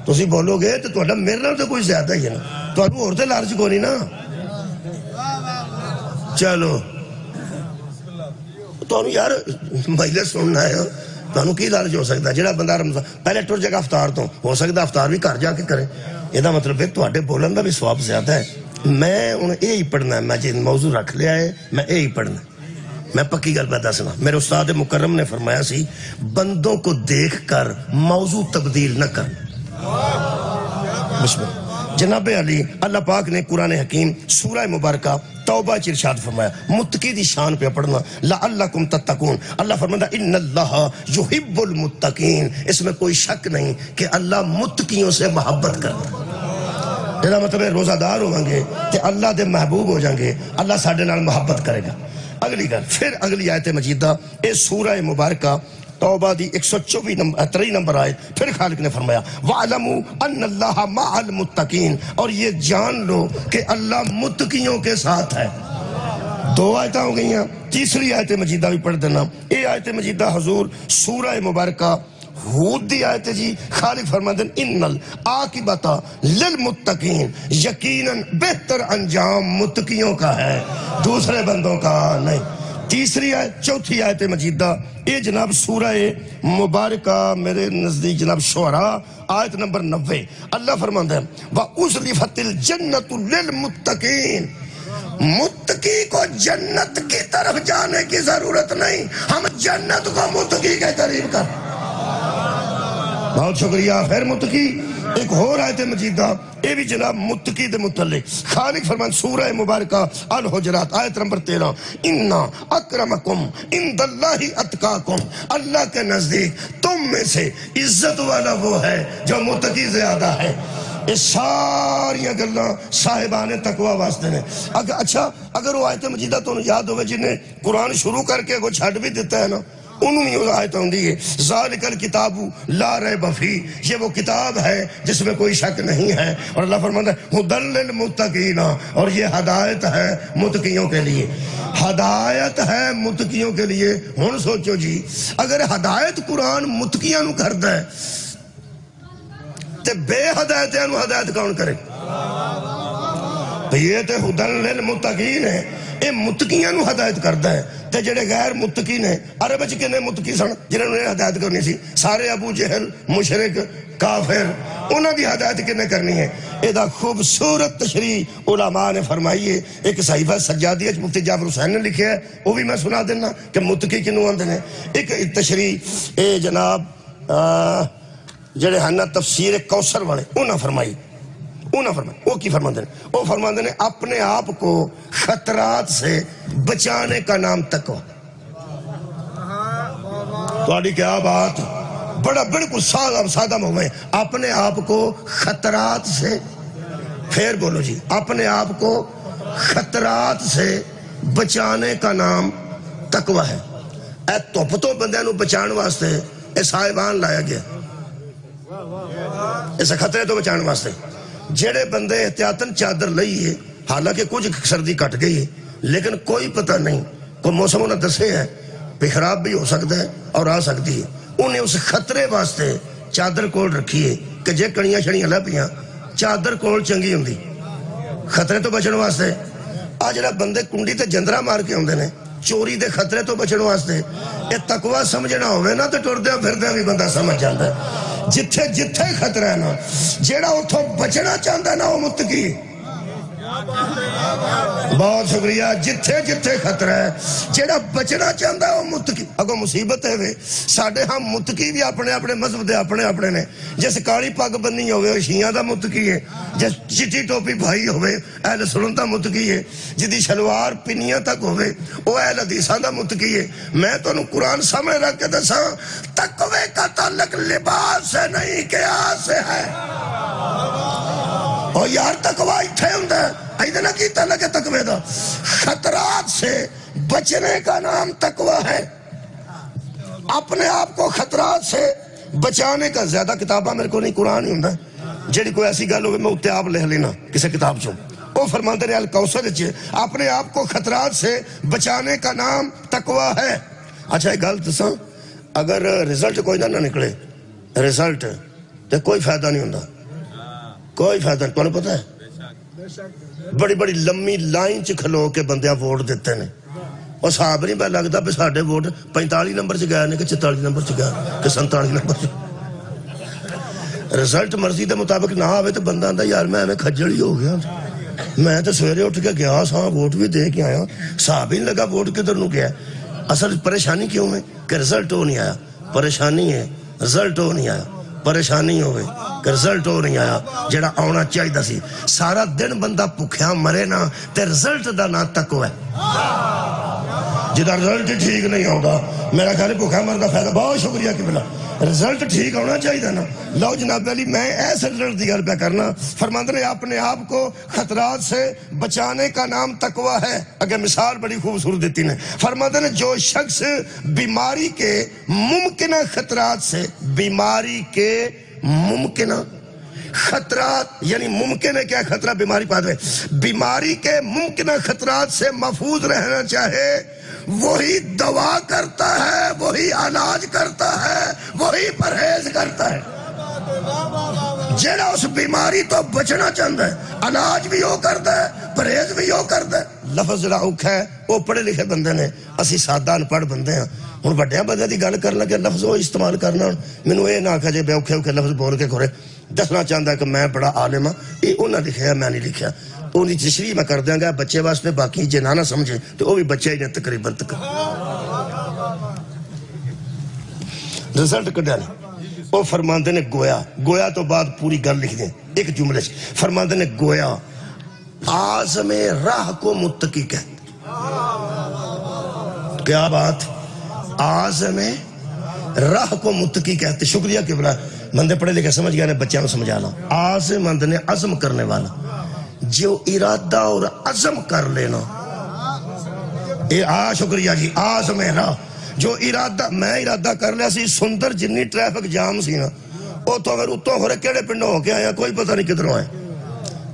A: تو اسی بولو گے تو انو میرے نو تو کوئی زیادہ ہی ہے نا، تو انو عورتیں لارج کو نہیں نا، چلو تو انو یار مجلس سننا ہے تو انو کی لالچ ہو سکتا ہے؟ جڑا بندہ رمضان پہلے ٹر جگہ افطار تو ہو سکتا افطار بھی گھر جا کے کرے، یہ دا مطلب ہے تو اڈے بولن دا بھی ثواب زیادہ ہے۔ میں انہیں اے ہی پڑھنا ہے، میں جی موضوع رکھ لیا ہے میں اے ہی پڑھنا ہے، میں پکی گل پیدا سنا۔ میرے استاد مکرم نے فرمایا سی بندوں کو دیکھ کر موضوع تبدیل نہ کرنا۔ بسم اللہ۔ جناب علی اللہ پاک نے قرآن حکیم سورہ مبارکہ توبہ ارشاد فرمایا، متقی دی شان پہ پڑھنا، لعلکم تتقون، اللہ فرماتا ان اللہ یحب المتقین، اس میں کوئی شک نہیں کہ اللہ متقیوں سے محبت کرتا ہے۔ یہ مطلب ہے روزہ دار ہوں گے کہ اللہ دے محبوب ہو جائیں گے، اللہ ساڈے نال محبت کرے گا۔ اگلی گل پھر اگلی آیت مجیدہ اے سورہ مبارکہ توبہ دی 124 نمبر آئے، پھر خالق نے فرمایا وَعْلَمُوا أَنَّ اللَّهَ مَعَ الْمُتَّقِينَ، اور یہ جان لو کہ اللہ متقیوں کے ساتھ ہے۔ 2 آیتیں ہو گئی ہیں، تیسری آیت مجیدہ بھی پڑھ دینا۔ یہ آیت مجیدہ حضور سورہ مبارکہ ہود دی آیت جی، خالق فرماتے ہیں ان العاقبۃ للمتقین، یقیناً بہتر انجام متقیوں کا ہے، دوسرے بندوں کا نہیں۔ تیسری آیت، چوتھی آیت مجیدہ یہ جناب سورہ مبارکہ میرے نزدیک جناب شعراء آیت نمبر 90، اللہ فرماتا ہے وَأُزْلِفَتِ الْجَنَّةُ لِلْمُتَّقِينَ، متقی کو جنت کی طرف جانے کی ضرورت نہیں، ہم جنت کو متقی کے قریب کر۔ بہت شکریہ۔ پھر متقی ایک اور آیت مجیدہ یہ بھی جناب متقی دے متعلق خالق فرمان سورہ مبارکہ الحجرات آیت نمبر 13، اِنَّا اَكْرَمَكُمْ عِنْدَ اللَّهِ اَتْقَاكُمْ، اللہ کے نزدیک تم میں سے عزت والا وہ ہے جو متقی زیادہ ہے۔ یہ ساری گلاں صاحبان تقوی واسطے نے۔ اچھا اگر وہ آیت مجیدہ تو یاد ہوئے جنہیں قرآن شروع کر کے وہ چھڑ بھی دیتا ہے نا، انہوں نے آیت ہوندی ہے ذالک الکتاب لا ریب فیہ، یہ وہ کتاب ہے جس میں کوئی شک نہیں ہے، اور اللہ فرماتا ہے ھدی للمتقین، اور یہ ہدایت ہے متقیوں کے لیے، ہدایت ہے متقیوں کے لیے۔ ہن سوچو جی اگر ہدایت قرآن متقیاں نو کردا ہے تے بے ہدایتیاں نو ہدایت کون کرے؟ یہ تے ہدن للمتقین ہے، یہ متقیاں نو ہدایت کردا ہے، تے جڑے غیر متقی نے عرب وچ کنے متقی سن جنہاں نے ہدایت کرنی سی؟ سارے ابو جہل، مشرک، کافر، انہاں دی ہدایت کنے کرنی ہے؟ ادا خوبصورت تشریح علماء نے فرمائی ہے۔ ایک صحیفہ سجادیہ مفتی جعفر حسین نے لکھیا ہے، وہ بھی میں سنا دینا کہ متقی کنوں آندے نے۔ ایک تشریح اے جناب جڑے ہیں نا تفسیر کوثر والے انہاں فرمائی، وہ کی فرماندے ہیں؟ وہ فرماندے ہیں اپنے آپ کو خطرات سے بچانے کا نام تقوی۔ تواڈی کیا بات، بڑا بالکل سادہ موضوع ہے۔ اپنے آپ کو خطرات سے، پھر بولو جی، اپنے آپ کو خطرات سے بچانے کا نام تقوی ہے۔ اے دھپ تو بندے نو بچان واسطے اے صاحبان لایا گیا، اسے خطرے تو بچان واسطے۔ جڑے بندے احتیاطاً چادر لئی ہے، حالانکہ کچھ سردی کٹ گئی ہے لیکن کوئی پتہ نہیں، کوئی موسم انہیں دسے ہے بھی خراب بھی ہو سکتا ہے اور آ سکتی ہے، انہیں اس خطرے واسطے چادر کول رکھی ہے کہ جے کڑیاں شڑیاں لے پیاں چادر کول چنگی ہوندی خطرے تو بچن واسطے۔ آج جڑا بندے کنڈی تے جندرا مار کے ہوندے نے چوری دے خطرے تو بچن واسطے، یہ تقوی سمجھنا ہوئے نا تو ٹردیاں پھردیاں بھی بندہ سمجھ جاتا ہے۔ جتھے جتھے خطرہ ہے نا، جیڑا اتھوں بچنا چاہتا ہے نا وہ متقی۔ بہت شکریہ۔ جتھے جتھے خطرہ ہے، جیڑا بچنا چاہتا ہے وہ متقی۔ اگو مصیبت ہے وے ساڑھے ہم متقی بھی اپنے اپنے مذہب دے اپنے اپنے نے۔ جیسے کالی پاگ بننی ہوئے شیعہ دا متقی ہے، جیسے چٹی ٹوپی بھائی ہوئے اہل سنت دا متقی ہے، جدی شلوار پنیاں تک ہوئے وہ اہل حدیثاں دا متقی ہے۔ میں تو انہوں قرآن سامنے رکھ کے دساں، تقوی کا تعلق لباس سے نہیں قیاس سے ہے۔ اور یار تقوی اتھے ہوندہ ہے، ایدھے نہ کی تعلق ہے تقوی دا؟ خطرات سے بچنے کا نام تقوی ہے۔ اپنے آپ کو خطرات سے بچانے کا، زیادہ کتابہ میرے کو نہیں، قرآن ہی ہوندہ ہے، جیڑی کوئی ایسی گل ہوگی میں اتنے آپ لکھ لینا کسی کتاب چوں۔ وہ فرماندے نے الکوثر وچ اپنے آپ کو خطرات سے بچانے کا نام تقوی ہے۔ اچھا ایک گل دساں، اگر رزلٹ کوئی نہ نکلے، رزلٹ تو کوئی فائدہ نہیں ہوندہ، کوئی فائدہ نہیں۔ تمہیں پتہ ہے بڑی بڑی لمبی لائن چ کھلو کے بندیاں ووٹ دیتے ہیں، اور صاحب نہیں پہ لگتا بھی ساڑھے ووٹ 45 نمبر چ گئے کہ 44 نمبر چ گئے کہ 47 نمبر چ۔ رزلٹ مرضی دے مطابق نہ آوے تو بندہ آندا یار میں کھجل ہی ہو گیا، میں تو سویرے اٹھ کے گیا ساں ووٹ بھی دے کے آیا، صاحب ہی نہیں لگا ووٹ کدھر نو گیا۔ اصل پریشانی کیوں ہے کہ رزلٹ ہو نہیں آیا، پریشانی ہے رزلٹ ہو نہیں آیا، پریشانی ہوئے کہ رزلٹ ہو نہیں آیا جڑا آنا چاہیے سی۔ سارا دن بندہ بھکھیا مرے نا تے رزلٹ دا نا تقوی ہے۔ جدا رزلٹ ٹھیک نہیں ہوگا میرا خیال بھکھیا مرد کا فائدہ۔ بہت شکریہ کہ بلا رزلٹ ٹھیک ہونا چاہیے نا۔ لو جناب علی میں ایسے رزلٹ دی گل پہ کرنا، فرماندے نے اپنے آپ کو خطرات سے بچانے کا نام تقوی ہے۔ اگر مثال بڑی خوبصورت دیتی نے، فرماندے نے جو شخص بیماری کے ممکنہ خطرات سے، بیماری کے ممکنہ خطرات، یعنی ممکن ہے کیا خطرہ بیماری پاتے ہیں، بیماری کے ممکنہ خطرات سے محفوظ رہنا چاہے، وہی دوا کرتا ہے، وہی علاج کرتا ہے، وہی پرہیز کرتا ہے۔ جیڑا اس بیماری تو بچنا چاہتا ہے، علاج بھی وہ کرتا ہے، پرہیز بھی وہ کرتا ہے۔ لفظ جڑا اوکھا ہے وہ پڑھے لکھے بندے نے، اسی سادہ ان پڑھ بندے ہیں۔ ہن بڑے بندے دی گل کرنا کہ لفظ وہ استعمال کرنا، مینوں یہ نہ آکھے جے بے اوکھے اوکھے لفظ بول کے کھورے دسنا چاہتا ہے کہ میں بڑا عالم ہاں، یہ انہاں لکھیا میں نہیں لکھیا۔ تو انہی تشریح میں کر دیں گا بچے واسطے، باقی جے نہ سمجھے تو وہ بھی بچے ہی نے تقریباً تک۔ رزلٹ کڈیا نہیں، وہ فرماندے نے گویا، گویا تو بعد پوری گل لکھ دیں ایک جملے سے، فرماندے نے گویا آزم راہ کو متقی کہتے۔ کیا بات، آزم راہ کو متقی کہتے۔ شکریہ قبلہ، بندے پڑھے لکھے سمجھ گیا نے، بچیاں میں سمجھانا۔ عازم مند نے عزم کرنے والا، جو ارادہ اور عزم کر لینا، شکریہ جی، عازم راہ، جو ارادہ، میں ارادہ کر لیا سی سندر جنی ٹریفک جام سی نا، وہ تو اگر اتوں ہو رہے کیڑے پنڈوں ہو کے آیا کوئی پتہ نہیں کدھروں آئے،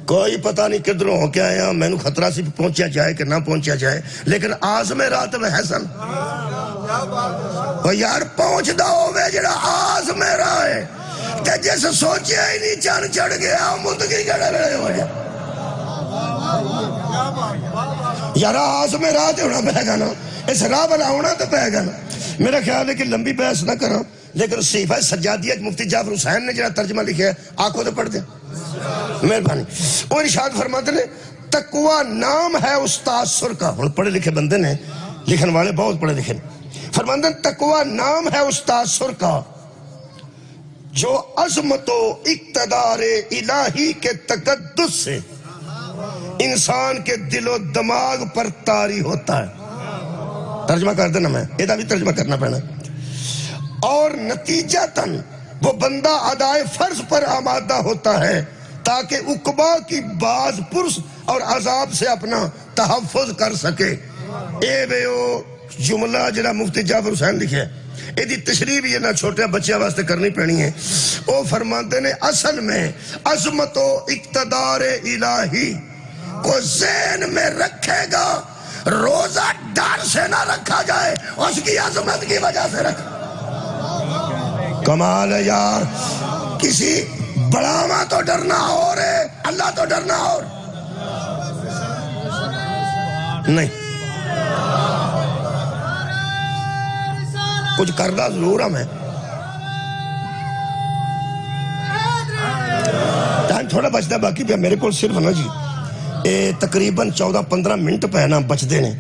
A: کوئی پتہ نہیں کدھروں ہو کے آیا، میں نو خطرہ سی پہنچیا جائے کہ نہ پہنچیا جائے، لیکن عازم رات میں حسن وہ یار پہنچ دا ہوئے جڑا عازم راہ ہے، کہ جیسے سوچیا ہی نہیں چان چڑھ گیا متقی کڑے رہے ہو جائے۔ یار آس میں راہ تے ہونا پائے گا نا، اس راہ والا ہونا تو پائے گا نا۔ میرا خیال ہے کہ لمبی بحث نہ کرا، لیکن صحیفہ سجادیہ مفتی جعفر حسین نے جڑا ترجمہ لکھا ہے آنکھوں تو پڑھ دیں مہربانی۔ وہ ارشاد فرماتے نے تقوی نام ہے اس تاثر کا، ہن پڑھے لکھے بندے نے، لکھن والے بہت پڑھے لکھے، فرماتے ہیں تقوی نام ہے اس تاثر کا جو عظمت و اقتدار الہی کے تقدس سے انسان کے دل و دماغ پر طاری ہوتا ہے۔ ترجمہ کر دینا، میں یہ بھی ترجمہ کرنا پڑنا۔ اور نتیجتاً وہ بندہ ادائے فرض پر آمادہ ہوتا ہے تاکہ عقبا کی باز پرس اور عذاب سے اپنا تحفظ کر سکے۔ اے بے او جملہ جنہا مفتی جعفر حسین لکھے اے دی تشریح بھی یہ نہ چھوٹے بچے واسطے کرنی پڑنی ہے۔ وہ فرماتے نے اصل میں عظمت و اقتدار الہی کو ذہن میں رکھے گا، روزہ ڈر سے نہ رکھا جائے، اس کی عظمت کی وجہ سے رکھا۔ کمال ہے یار، کسی بڑاما تو ڈرنا ہو رہے، اللہ تو ڈرنا ہو نہیں، کچھ کرنا ضرور ہمیں۔ ٹائم تھوڑا بچتا باقی پہ میرے کو صرف نا جی تقریباً 14-15 منٹ پہ نا بچتے ہیں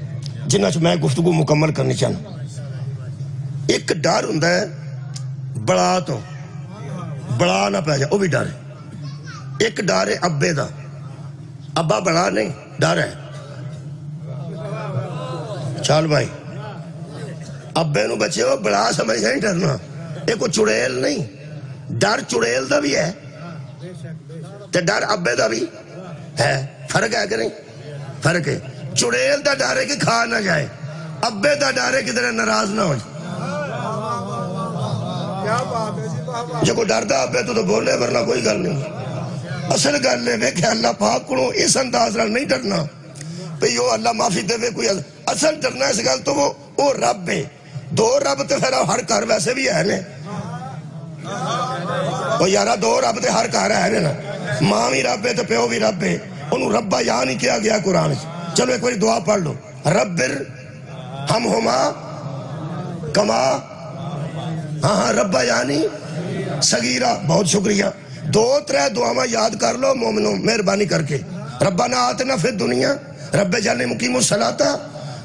A: جنہاں میں گفتگو مکمل کرنی چاہنا۔ ایک ڈر ہوندہ ہے بڑا تو بڑا نہ پہ جائے، وہ بھی ڈر ہے۔ ایک ڈر ہے ابے دا، ابا بڑا نہیں ڈر ہے، چال بھائی ابے نو بچے ہو بڑا سمجھ نہیں ڈرنا، ایک وہ چڑیل نہیں، ڈر چڑیل دا بھی ہے تے ڈر ابے دا بھی ہے، فرق ہے کہ نہیں؟ فرق ہے۔ چڑیل دا ڈر ہے کہ کھا نہ جائے، ابے دا ڈر ہے کہ تیرے ناراض نہ ہو جائے۔ جو کوئی ڈر دا ابے تو بولے ورنہ کوئی گل نہیں۔ اصل گل ہے کہ اللہ پاک کو اس انداز نال نہیں ڈرنا پہ یو اللہ معافی دے وے کوئی اصل ڈرنا اس گل تو وہ رب ہے۔ دو رب تے پھر ہر گھر ویسے بھی ہے نے، وہ یارہ دو رب تے ہر گھر ہے نا، ماں بھی رب ہے تے پیو بھی رب ہے، انہوں ربا یا نہیں کیا گیا قرآن۔ چلو ایک باری دعا پڑھ لو، ربر ہمہما کما، ہاں ربا یعنی صغیرہ، بہت شکریہ۔ دو ترے دعاواں یاد کر لو مومنوں مہربانی کر کے، ربنا آتنا فی الدنیا، رب جعلنی مقیم الصلاۃ،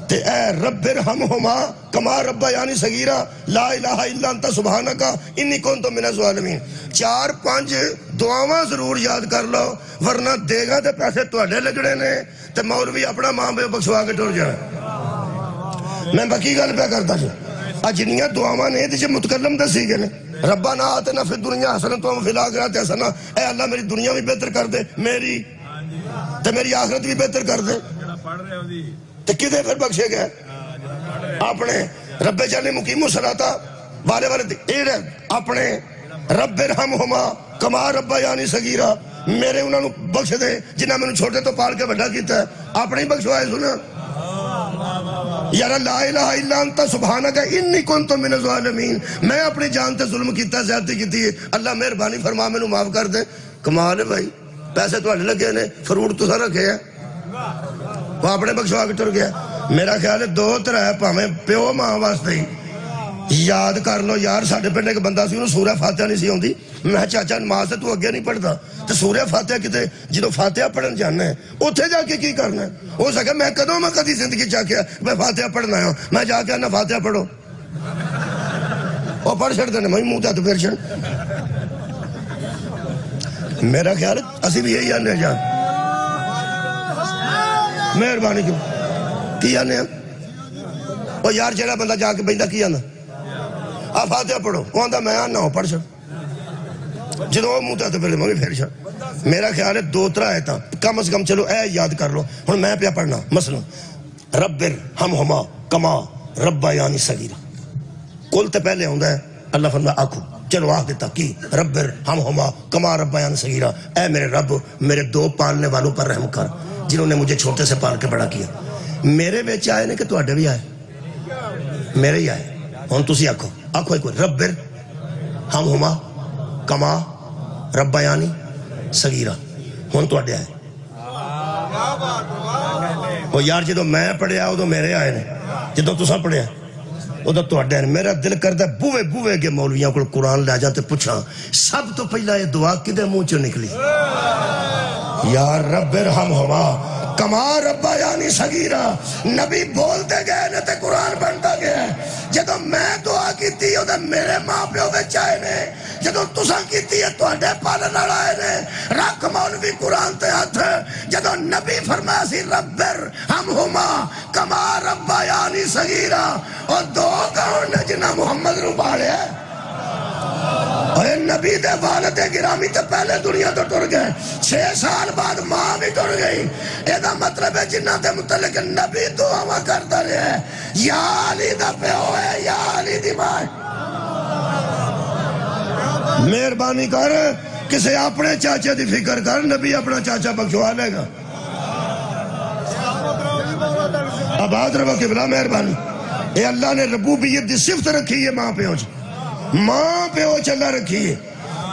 A: تے اے رب ارحمہما کما ربا یعنی صغیرہ، لا الہ الا انت سبحانک انی کنت من الظالمین۔ 4-5 دعاواں ضرور یاد کر لو، ورنہ دے گا تے پیسے تواڈے لگڑے نے تے مولوی اپنا ماں پیو بخشوا کے ٹر جانا۔ میں باقی گل پہ کرتا جی، جنیاں دعاواں نے تے متکلم دسی گئے نے، ربنا آتنا فی الدنیا حسنۃ وفی الآخرۃ حسنۃ، اے اللہ میری دنیا بھی بہتر کر دے، میری تے میری آخرت بھی بہتر کر دے۔ تو کدے پھر بخشے گئے؟ اپنے رب جعلنی مقیم الصلاۃ والے اپنے رب ارحمہما کما رب یعنی صغیرہ، میرے انہوں نے بخش دے جنہاں میں نے چھوٹے تو پال کے بڑا کیتا ہے، اپنے ہی بخشوائے سنا۔ یار لا الہ الا انت سبحانک انی کنت من الظالمین، میں اپنی جان تے ظلم کیتا ہے، زیادتی کیتی ہے، اللہ مہربانی فرما میں نو معاف کر دے۔ کمال ہے بھائی، پیسے تو ہلے لگے نے، فروٹ تو سا رکھے ہیں، وہ اپنے بخشوا کے ٹر گیا۔ میرا خیال ہے 2-3 پاویں پیو ماں واسطے ہی یاد کر لو۔ یار ساڈے پنڈ ایک بندہ سی، انہوں سورہ فاتحہ نہیں سی آندی، میں چاچا نماز سے تو اگے نہیں پڑھتا، تو سورہ فاتحہ کتے جدو فاتحہ پڑھن جانا ہے اتھے جا کے کی کرنا ہے؟ ہو سکے میں کدوں میں کدی زندگی چاہ کے میں فاتحہ پڑھنا ہے، میں جا کے آنا فاتحہ پڑھو، وہ پڑھ چھڑ دینے میں منہ تے پھر چھڑ۔ میرا خیال ہے اسی بھی یہی آنے جان، مہربانی کیوں کی آنے ہیں؟ وہ یار جڑا بندہ جا کے بندہ کی آنا آپ فاتحہ پڑھو، وہ آندہ میں آنا ہوں پڑھ چھڑ، جدو وہ منہ تے پہلے میں پھر چھڑ۔ میرا خیال ہے 2-3 آیتاں کم از کم چلو اے یاد کر لو۔ ہن میں پیا پڑھنا مثلا رب ارحمہما کما رب یعنی صغیرہ، کل تے پہلے ہوندا ہے اللہ فرمایا آکھو، چلو آکھ دیتا کی رب ارحمہما کما رب یعنی صغیرہ، اے میرے رب میرے 2 پالنے والوں پر رحم کر جنہوں نے مجھے چھوٹے سے پال کے بڑا کیا۔ میرے بیچ آئے نے کہ تواڈے بھی آئے؟ میرے ہی آئے۔ ہن تسی آکھو ایک بار رب ارحمہما کما رب یعنی صغیرہ، ہن تواڈے آئے۔ وہ یار جدو میں پڑھیا ادو میرے آئے نے، جدو تساں پڑھیا ادو تہاڈے نے۔ میرا دل کردا بوے بوے کے مولویاں کول قرآن لے جا تے پوچھاں سب تو پہلا یہ دعا کدے منہ چوں نکلی؟ یا رب ارحمہما کما ربا یعنی صغیرہ۔ نبی بولتے گئے نے تے قرآن بنتا گیا ہے۔ جدو میں دعا کیتی ہے میرے ماں پیو وچ آئے نے، جدو تساں کیتی ہے تواڈے پالن والا آئے نے۔ رکھ مولوی قرآن تے ہاتھ، جدو نبی فرمایا سی رب ارحمہما کما ربا یعنی صغیرہ، اور دو کون نے جنہاں محمد نو پالیا ہے؟ اے نبی دے والد گرامی تے پہلے دنیا تو ٹر گئے، 6 سال بعد ماں بھی ٹر گئی۔ یہ مطلب ہے جنہ دے متعلق نبی دعا کرتا رہے ہے، یا علی دا پیو ہے یا علی دی ماں ہے۔ مہربانی کر کسے اپنے چاچے دی فکر کر، نبی اپنا چاچا بخشوا لے گا۔ آباد رہو قبلہ، مہربانی۔ اے اللہ نے ربوبیت دی صفت رکھی ہے ماں پیو چ، ماں پیو چلا رکھی ہے۔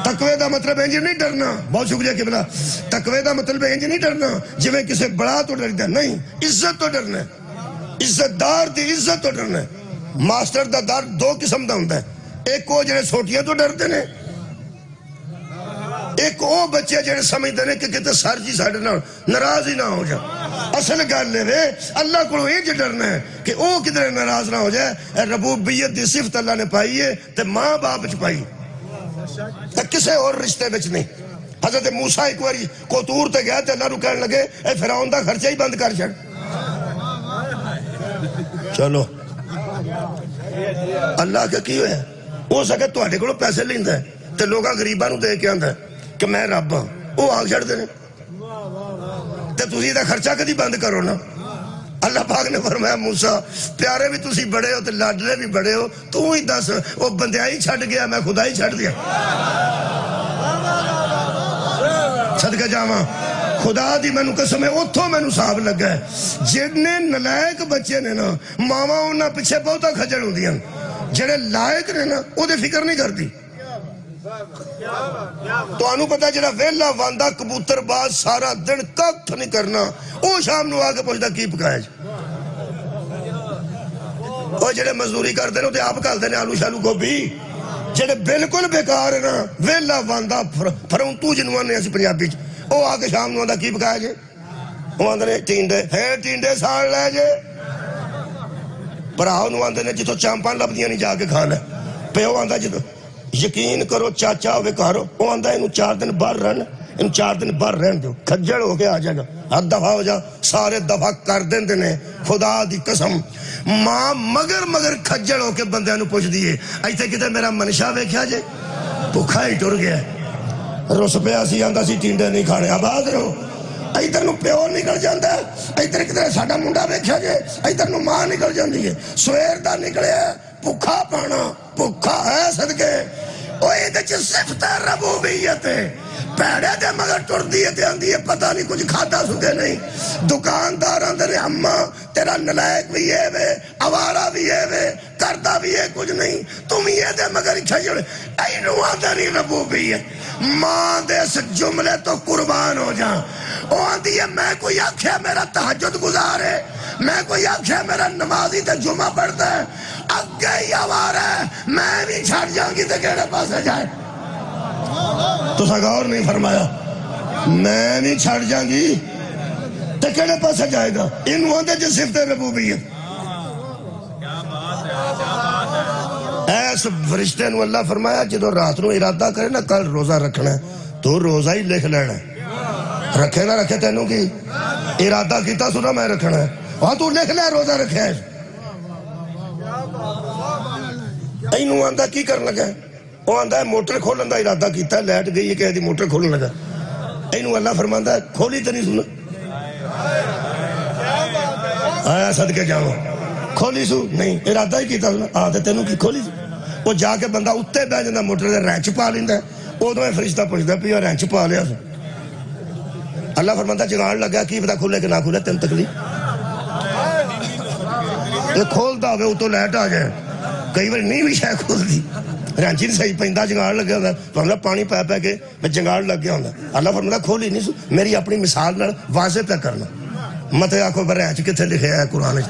A: تقوی دا مطلب انج نہیں ڈرنا، بہت شکریہ قبلہ۔ تقوی دا مطلب انج نہیں ڈرنا جویں کسے بڑا تو ڈردا، نہیں، عزت تو ڈرنا ہے، عزت دار دی عزت تو ڈرنا ہے۔ ماسٹر دا ڈر 2 قسم دا ہوندا ہے، ایک وہ جڑے سوٹیاں تو ڈردے نے، ایک وہ بچے جڑے سمجھدے نے کہ کتے سر جی ساڈے نال ناراض ہی نہ ہو جا۔ اصل گل ہے اللہ کو انج ڈرنا ہے کہ وہ کدھر ناراض نہ ہو جائے۔ ربوبیت دی صفت اللہ نے پائی ہے تے ماں باپ چ پائی، کسے اور رشتے وچ نہیں۔ حضرت موسیٰ ایک باری کوتور تے گیا تے اللہ نو کہن لگے اے فرعون دا خرچہ ہی بند کر چھڑ۔ چلو اللہ کا کی ہویا ہو سکے تواڈے کولوں پیسے لیندا ہے تے لوکاں غریباں نو دے کے آندا ہے کہ میں رب ہاں، وہ آگ چھڑ دے نے تے تسی دا خرچہ کدی بند کرو نا۔ اللہ پاک نے فرمایا موسیٰ پیارے بھی تسی بڑے ہو تے لاڈلے بھی بڑے ہو، تو ہی دس وہ بندیائی چھڑ گیا میں خدا ہی چھڑ دیا۔ صدقہ جاواں خدا دی مینوں قسم ہے اتھوں مینوں صاحب لگا ہے جنے نلائق بچے نے نا ماواں انہاں پیچھے بہتا کھجل ہوندیاں، جڑے لائق نے نا او دے فکر نہیں کرتی۔ تو انہوں پتہ جڑا ویلا واندہ کبوتر باز سارا دن ککھ نہیں کرنا، او شام نو آگے پوچھتا کی پکایا جی۔ او جڑے مزدوری کرتے ہیں تے آپ کہتے ہیں آلو شالو گوبھی، جڑے بالکل بیکار ہے نا ویلا واندہ فرونتو جنوان نے اسی پنجابی چ، او آگے شام نو آندہ کی پکایا جی؟ وہ آندھے نے ٹینڈے، ہے ٹینڈے ساڑ لے جے، پر آؤ نو آندھے نے جتو چامپان لبدیاں نہیں جا کے کھا لے، پیو آندھا جتو یقین کرو چاچا ہوئے کارو، وہ آندھا انہوں 4 دن باہر رہن، انہوں 4 دن باہر رہن دو، کھجڑ ہو کے آ جائے گا، ہر دفعہ ہو جا، سارے دفعہ کر دیں دینے، خدا دی قسم ماں مگر کھجڑ ہو کے بندے انہوں پوچھ دیئے ایتے کتے میرا منشا بیکھیا جے بھوکھا ہی ٹر گیا رس پیا سی آندھا سی ٹینڈے نہیں کھانے آباد رہو، ایدر نو پیو نکل جاندہ ہے، ایدر کتے ساڑا منڈا بیکھیا جے، ایدر نو ماں نکل جاندی ہے، سویر دا نکلے ہے بھوکھا پانا، بھوکھا ہے صدقے، وہ ایدے چھ صفت ربوبیت ہے، پیڑے دے مگر ٹر دیئے تے آندھی ہے پتہ نہیں کچھ کھاتا سکے نہیں، دکاندار اندر اممہ تیرا نلائق بھی ہے وے، عوارہ بھی ہے وے، کردہ بھی ہے کچھ نہیں، تم یہ دے مگر کھجڑ اینو آندھا نہیں ربوبیت۔ ماں دے اس جملے تو قربان ہو جا، وہ آندھی ہے میں کوئی آکھیا میرا تہجد گزار ہے، میں کوئی آکھیا میرا نمازی تے جمعہ پڑھتا ہے، اگے ہی آوارہ ہے، میں بھی چھڑ جاؤں گی تے کہڑے پاسے جائے۔ تو ساگور نہیں فرمایا میں بھی چھڑ جاؤں گی تے کہڑے پاسے جائے گا، انہوں آندھے جو صفت ربوبیت۔ ایس فرشتے نو اللہ فرمایا جدو رات نو ارادہ کرے نا کل روزہ رکھنا ہے تو روزہ ہی لکھ لینا ہے، رکھے نہ رکھے تینوں کی ارادہ کیتا سنا میں رکھنا ہے، وہاں تو لکھ لے روزہ رکھے ہے۔ اینو آندہ کی کر لگا ہے، وہ آندہ ہے موٹر کھولن دا ارادہ کیتا ہے، لیٹ گئی ہے کہ دی موٹر کھولن لگا، اینو اللہ فرماندہ ہے کھولی تو نہیں سنا، آیا صدقے جاؤں کھولی سو نہیں ارادہ ہی کیتا سنا، آدھے تینوں کی کھولی سو، وہ جا کے بندہ اتے بہ جاندہ موٹر دے رینچ پا لیندہ ہے، وہ تو میں فرشتہ پوچھتا پیا رینچ پا لیا سو، اللہ فرماندہ جگان لگا کی پتا کھولے کہ نہ کھولے تین تکلیف، یہ کھولتا ہوئے وہ تو لیٹ آ جائے، کئی بار نہیں بھی شاید کھول دی رانچی نہیں صحیح پیندا جنگاڑ لگیا ہوتا فرمایا پانی پی پی کے میں جنگاڑ لگ گیا ہوتا اللہ فرمایا کھول ہی نہیں سو میری اپنی مثال نال واضح پہ کرنا مت آکھو رانچ کتنے لکھے ہے قرآن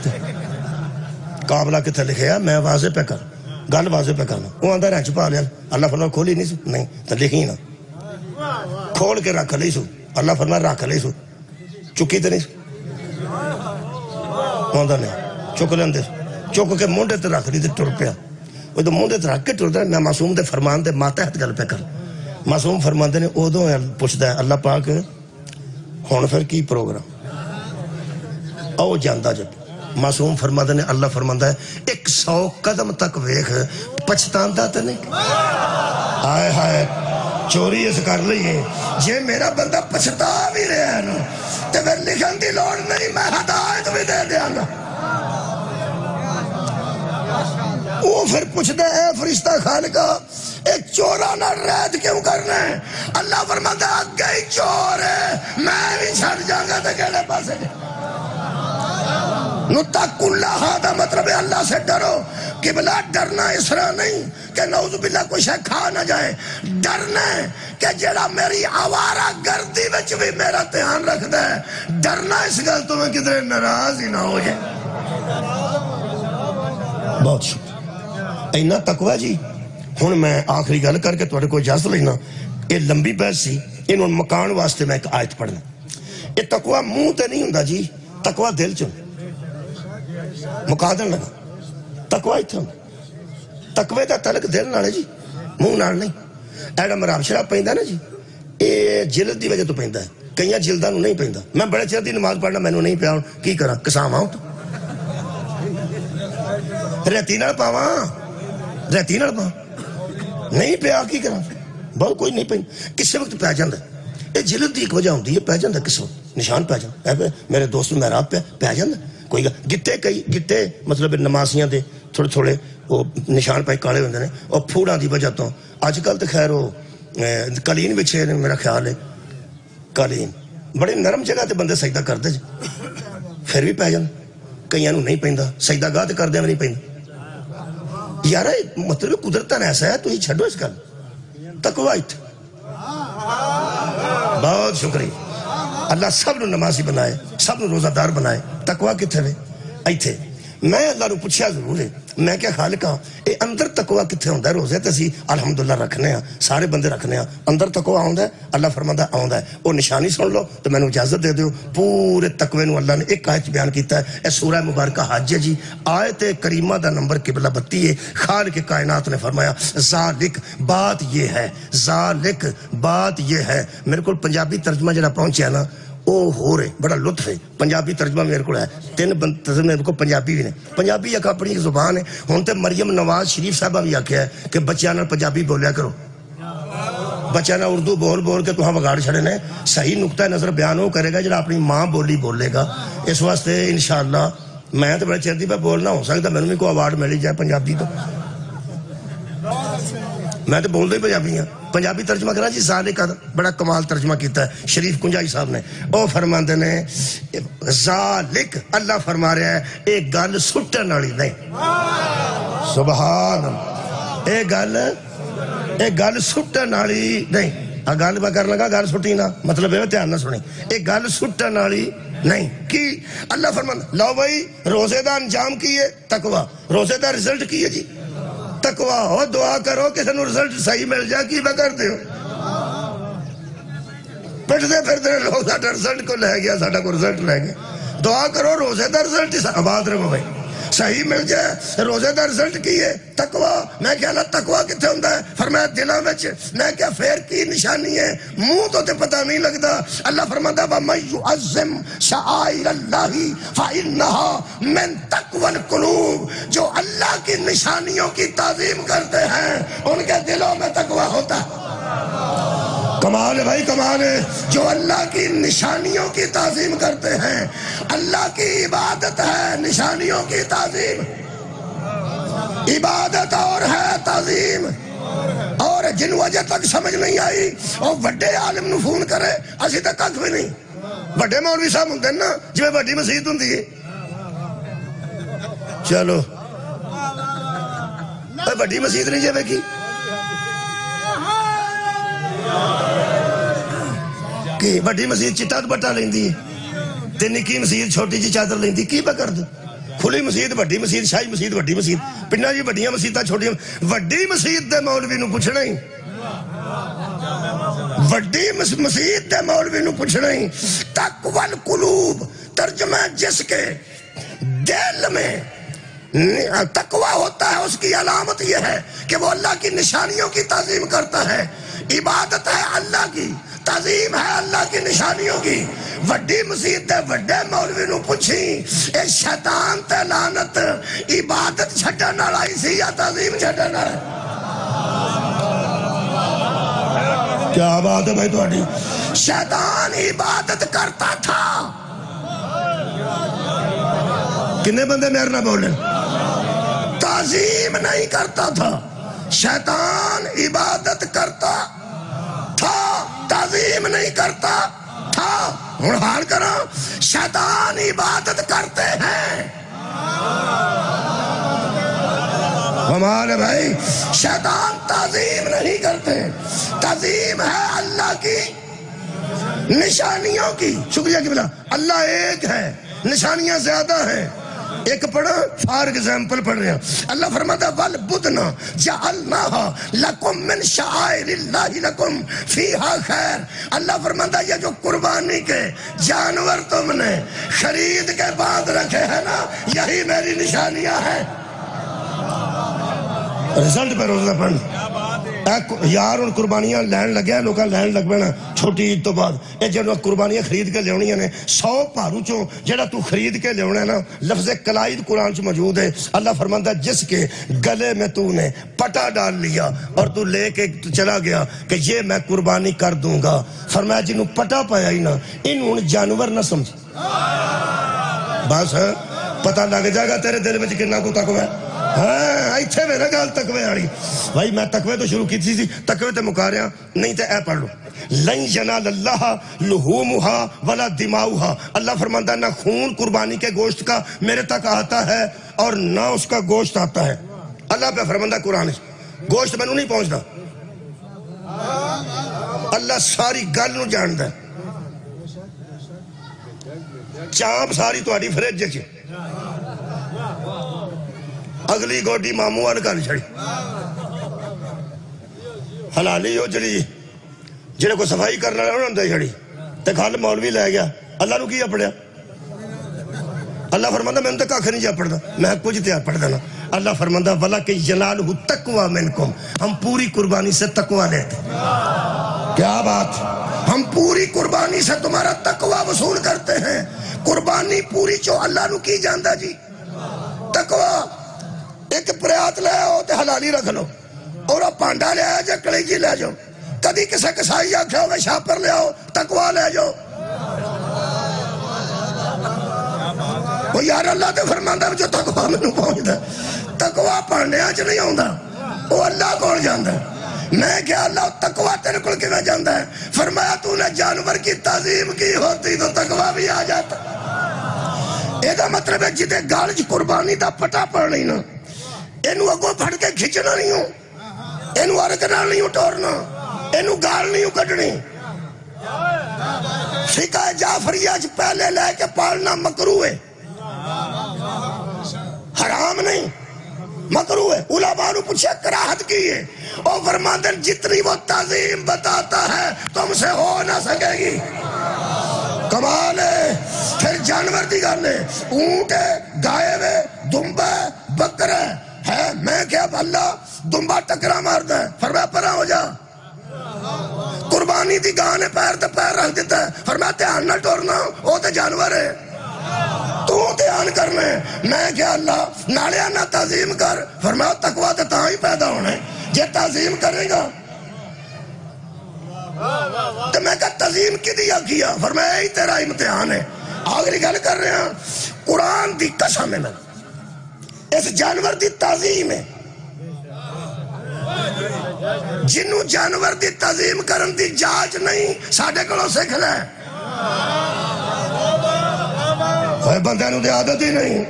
A: قابلہ کتنے لکھے ہے میں واضح پہ کر گل واضح پہ کرنا وہ آتا رانچ پا لیا اللہ فرمایا کھول ہی نہیں سو نہیں تو لکھی نہ کھول کے رکھ لی سو اللہ فرمایا رکھ لی سو چکی تو نہیں آتا نہیں چک لیندے چک کے مونڈے تے رکھ لی تے ٹر پیا وہ تو مونڈے تے رکھ کے ٹرتا میں معصوم دے فرمان دے ماتحت گل پہ کر معصوم فرماندے نے ادوں پوچھتا ہے اللہ پاک ہن پھر کی پروگرام او جاندا جب معصوم فرماندے نے اللہ فرماندا ہے 100 قدم تک ویکھ پچھتاندا تے نہیں ہائے ہائے چوری اس کر لئیے جے میرا بندہ پچھتا بھی رہا ہے نا تو پھر لکھن دی لوڑ نہیں میں ہدایت بھی دے دیا گا وہ پھر پوچھتا ہے فرشتہ خالقہ ایک چورانہ رید کیوں کرنا ہے اللہ فرماتا ہے آگے ہی چور ہے میں بھی چھڑ جاؤں گا تو کہنے پاسے نتق اللہ دا مطلب ہے اللہ سے ڈرو قبلہ ڈرنا اس طرح نہیں کہ نعوذ باللہ کوئی شے کھا نہ جائے ڈرنا ہے کہ جڑا میری آوارہ گردی وچ بھی میرا دھیان رکھتا ہے ڈرنا اس گل تو میں کدھر ناراض ہی نہ ہو جائے بہت شکر اینا تقوی جی ہن میں آخری گل کر کے تھوڑے کو اجازت لینا یہ لمبی بحث سی انہوں مکان واسطے میں ایک آیت پڑھنا یہ تقوی منہ تے نہیں ہوندا جی تقوی دل چ مقادر لگا تقوی اتھا تقوی دا تعلق دل نال ہے جی منہ نال نہیں ایڈا مراب شراب پیندا نا جی اے جلد دی وجہ تو پیندا ہے کئیاں جلداں نو نہیں پیندا میں بڑے چیر دی نماز پڑھنا مینوں نہیں پیا کی کراں قسم آؤں تو ریتی نال پاواں ریتی نال پاواں نہیں پیا کی کراں بہت کوئی نہیں پیندا کسے وقت پیا جاندا اے جلد دی ایک وجہ ہوندی ہے پیا جاندا کس وقت نشان پیا جاندا میرے دوست محراب پیا جاندا کوئی گٹے کئی گٹے مطلب نمازیاں دے تھوڑے تھوڑے وہ نشان پائے کالے ہوندے نے اور پھوڑاں دی وجہ تو اج کل تے خیر وہ قالین وچھے نے میرا خیال ہے قالین بڑے نرم جگہ تے بندے سجدہ کردے پھر بھی پی جاندا کئیاں نوں نہیں پیندا سجدہ گاہ تے کردے نہیں پیندا یار مطلب قدرت ایسا ہے تو ہی چھڈو اس گل تقوی بہت شکریہ اللہ سب نو نمازی بنائے سب نو روزہ دار بنائے تقوی کتھے وے ایتھے میں اللہ نو پوچھیا ضرور ہے میں کیا خالقہ اے اندر تقوی کتھے ہوندا ہے روزے تے اسی الحمدللہ رکھنے ہاں سارے بندے رکھنے ہاں اندر تقوی آوندا ہے اللہ فرماتا ہے آوندا ہے وہ نشانی سن لو تو میں نے اجازت دے دیو پورے تقوی نو اللہ نے ایک آیت بیان کیتا ہے اے سورہ مبارکہ حج ہے جی آیت کریمہ دا نمبر قبلہ 32 ہے خالق کائنات نے فرمایا ذالک بات یہ ہے ذالک بات یہ ہے میرے کو پنجابی ترجمہ جڑا پہنچیا نا او ہو رہے بڑا لطف ہے پنجابی ترجمہ میرے کو ہے 3 ترجمے میرے کو پنجابی بھی نے پنجابی ایک اپنی زبان ہے ہن تے مریم نواز شریف صاحبہ بھی آکھیا ہے کہ بچیاں نال پنجابی بولیا کرو بچہ نہ اردو بول بول کے تہاں بگاڑ چھڑے نے صحیح نقطہ نظر بیان ہو کرے گا جڑا اپنی ماں بولی بولے گا اس واسطے انشاءاللہ میں تو بڑے چیر دی پہ بولنا ہو سکتا میں نے کوئی اوارڈ ملی جائے پنجابی تو میں تو بول دے پنجابی ہوں پنجابی ترجمہ کرا جی ذالک بڑا کمال ترجمہ کیتا ہے شریف کنجائی صاحب نے او فرماندے نے ذالک اللہ فرما رہا ہے ایک گل سٹن والی نہیں سبحان ایک گل سٹن والی نہیں گل میں کر لگا گل سٹی نہ مطلب ہے دھیان نہ سنی ایک گل سٹن والی نہیں کی اللہ فرماندہ لو بھائی روزے دا انجام کی ہے تقوی روزے دا رزلٹ کی ہے جی تقوی ہو دعا کرو کسی نو رزلٹ صحیح مل جائے کی میں کرتے ہو پڑھتے پھرتے روزہ دا رزلٹ کو لے گیا ساڑھا کو رزلٹ لے گیا دعا کرو روزے دا رزلٹ آباد رہو بھائی صحیح مل جائے روزے دا رزلٹ کی ہے تقوی میں کیا اللہ تقوی کتے ہوندہ ہے فرمایا دلوں وچ میں کیا پھر کی نشانی ہے منہ تو تے پتہ نہیں لگتا اللہ فرماتا وَمَن يُعَظِّمْ شَعَائِرَ اللَّهِ فَإِنَّهَا مِن تَقْوَى الْقُلُوبِ جو اللہ کی نشانیوں کی تعظیم کرتے ہیں ان کے دلوں میں تقوی ہوتا ہے کمال ہے بھائی کمال ہے جو اللہ کی نشانیوں کی تعظیم کرتے ہیں اللہ کی عبادت ہے نشانیوں کی تعظیم عبادت اور ہے تعظیم اور جن وجہ تک سمجھ نہیں آئی اور بڑے عالم نو فون کرے اسی تک کھ بھی نہیں بڑے مولوی صاحب ہوندے نا جو بڑی مسجد ہوندی ہے چلو بڑی مسجد نہیں جے کی کہ بڑی مسجد چٹا دوپٹا لیندی تے نکی مسجد چھوٹی جی چادر لیندی کی پہ کر دو کھلی مسجد بڑی مسجد شاہی مسجد بڑی مسجد پنڈا جی بڑیاں مسجداں چھوٹیاں وڈی مسجد دے مولوی نو پوچھنا ہی وڈی مسجد دے مولوی نو پوچھنا ہی تقوی القلوب ترجمہ جس کے دل میں تقوی ہوتا ہے اس کی علامت یہ ہے کہ وہ اللہ کی نشانیوں کی تعظیم کرتا ہے عبادت ہے اللہ کی تعظیم ہے اللہ کی نشانیوں کی وڈی مسجد دے وڈے مولوی نو پوچھی اے شیطان تے لعنت عبادت چھڈن والا ہی سی یا تعظیم چھڈن والا کیا بات ہے بھائی تہاڈی شیطان عبادت کرتا تھا کنے بندے میرے نہ بولیں تعظیم نہیں کرتا تھا شیطان عبادت کرتا تھا تعظیم نہیں کرتا تھا ہن حال کرو شیطان عبادت کرتے ہیں ہمارے بھائی شیطان تعظیم نہیں کرتے تعظیم ہے اللہ کی نشانیوں کی شکریہ قبلہ اللہ ایک ہے نشانیاں زیادہ ہیں ایک پڑھا فار ایگزامپل پڑھ رہے ہیں اللہ فرماتا ہے وَالْبُدْنَ جَعَلْنَاهَا لَكُمْ مِنْ شَعَائِرِ اللَّهِ لَكُمْ فِيهَا خَيْرٌ اللہ فرماتا ہے یہ جو قربانی کے جانور تم نے خرید کے باندھ رکھے ہیں نا یہی میری نشانیاں ہیں رزلٹ پہ روزہ پڑھنا یار ان قربانیاں لین لگیا لوگاں لین لگ بینا چھوٹی عید تو بعد اے جنہوں قربانیاں خرید کے لیونیاں نے 100 پارو چوں جڑا تو خرید کے لیونا ہے نا لفظ قلائد قرآن چ موجود ہے اللہ فرماندا جس کے گلے میں تو نے پٹا ڈال لیا اور تو لے کے چلا گیا کہ یہ میں قربانی کر دوں گا فرمایا جنہوں پٹا پایا ہی نا انہوں جانور نہ سمجھ بس پتہ لگ جائے گا تیرے دل میں کتنا کو تقوی ہے ہاں ایتھے میرا گال تقوی آڑی بھائی میں تقوی تو شروع کی تھی تقوی تے مکاریا نہیں تے اے پڑھ لو لن ینال اللہ لحومها ولا دماؤها اللہ فرماتا ہے نہ خون قربانی کے گوشت کا میرے تک آتا ہے اور نہ اس کا گوشت آتا ہے اللہ پہ فرماتا ہے قرآن گوشت میں نہیں پہنچتا اللہ ساری گل نو جاندا ہے چاپ ساری تہاڈی فریج وچ اگلی گوڈی ماموں وال کر چھڑی حلالی ہو جڑے کو صفائی کرنا انہوں نے چھڑی تے کھال مولوی لے گیا اللہ نو کیا پڑھیا اللہ فرماندا میں نے کھ نہیں جا پڑھدا میں کچھ تے پڑھ دینا اللہ فرماندا ولا کہ ینالہ تقوی منکم ہم پوری قربانی سے تقوی لیتے کیا بات ہم پوری قربانی سے تمہارا تقوی وصول کرتے ہیں قربانی پوری چو اللہ نو کی جاندا جی تقوی ایک پریات لے آؤ تے حلالی رکھ لو اور پانڈا لے آؤ جا کلیجی لے جاؤ کدی کسے کسائی آکھا ہوئے شاپر لے آؤ تقوی لے جاؤ وہ یار اللہ تے فرماندا جو تقوی مینوں پہنچدا تقوی پانڈے چ نہیں آوندا وہ اللہ کول جاندا میں کیا اللہ تقوی تیرے کول کیویں جاندا ہے فرمایا تو نے جانور کی تعظیم کی ہوتی تو تقوی بھی آ جاتا یہ مطلب ہے جدے گال چ قربانی دا پٹا پڑنی نا اینو اگوں پھڑ کے کھچنا نہیں ہو اینو ارک نال نہیں ٹورنا اینو گال نہیں کڈنی فقہ جعفریہ چ پہلے لے کے پالنا مکروہ ہے حرام نہیں مکروہ ہے علماء نے پوچھا کراہت کی ہے اور فرماتے جتنی وہ تعظیم بتاتا ہے تم سے ہو نہ سکے گی کمال ہے پھر جانور دی گل ہے اونٹ ہے گائے ہے دمبا ہے بکرا ہے میں کیا اللہ دمبا ٹکرا مارتا ہے فرمایا پرا ہو جا قربانی دی گاہ نے پیر تے پیر رکھ دیتا ہے فرمایا دھیان نہ ٹورنا وہ تے جانور ہے تو دھیان کرنا ہے میں کیا اللہ نالیا نہ تعظیم کر فرمایا تقوی تے تاں ہی پیدا ہونا ہے جے تعظیم کرے گا تو میں کہا تعظیم کی دیا کیا فرمایا ہی تیرا امتحان ہے آخری گل کر رہے ہیں قرآن دی قسم ہے اس جانور دی تعظیم ہے جنوں جانور دی تعظیم کرن دی جاج نہیں ساڑھے کلوں سکھ لے بندے نو دی عادت ہی نہیں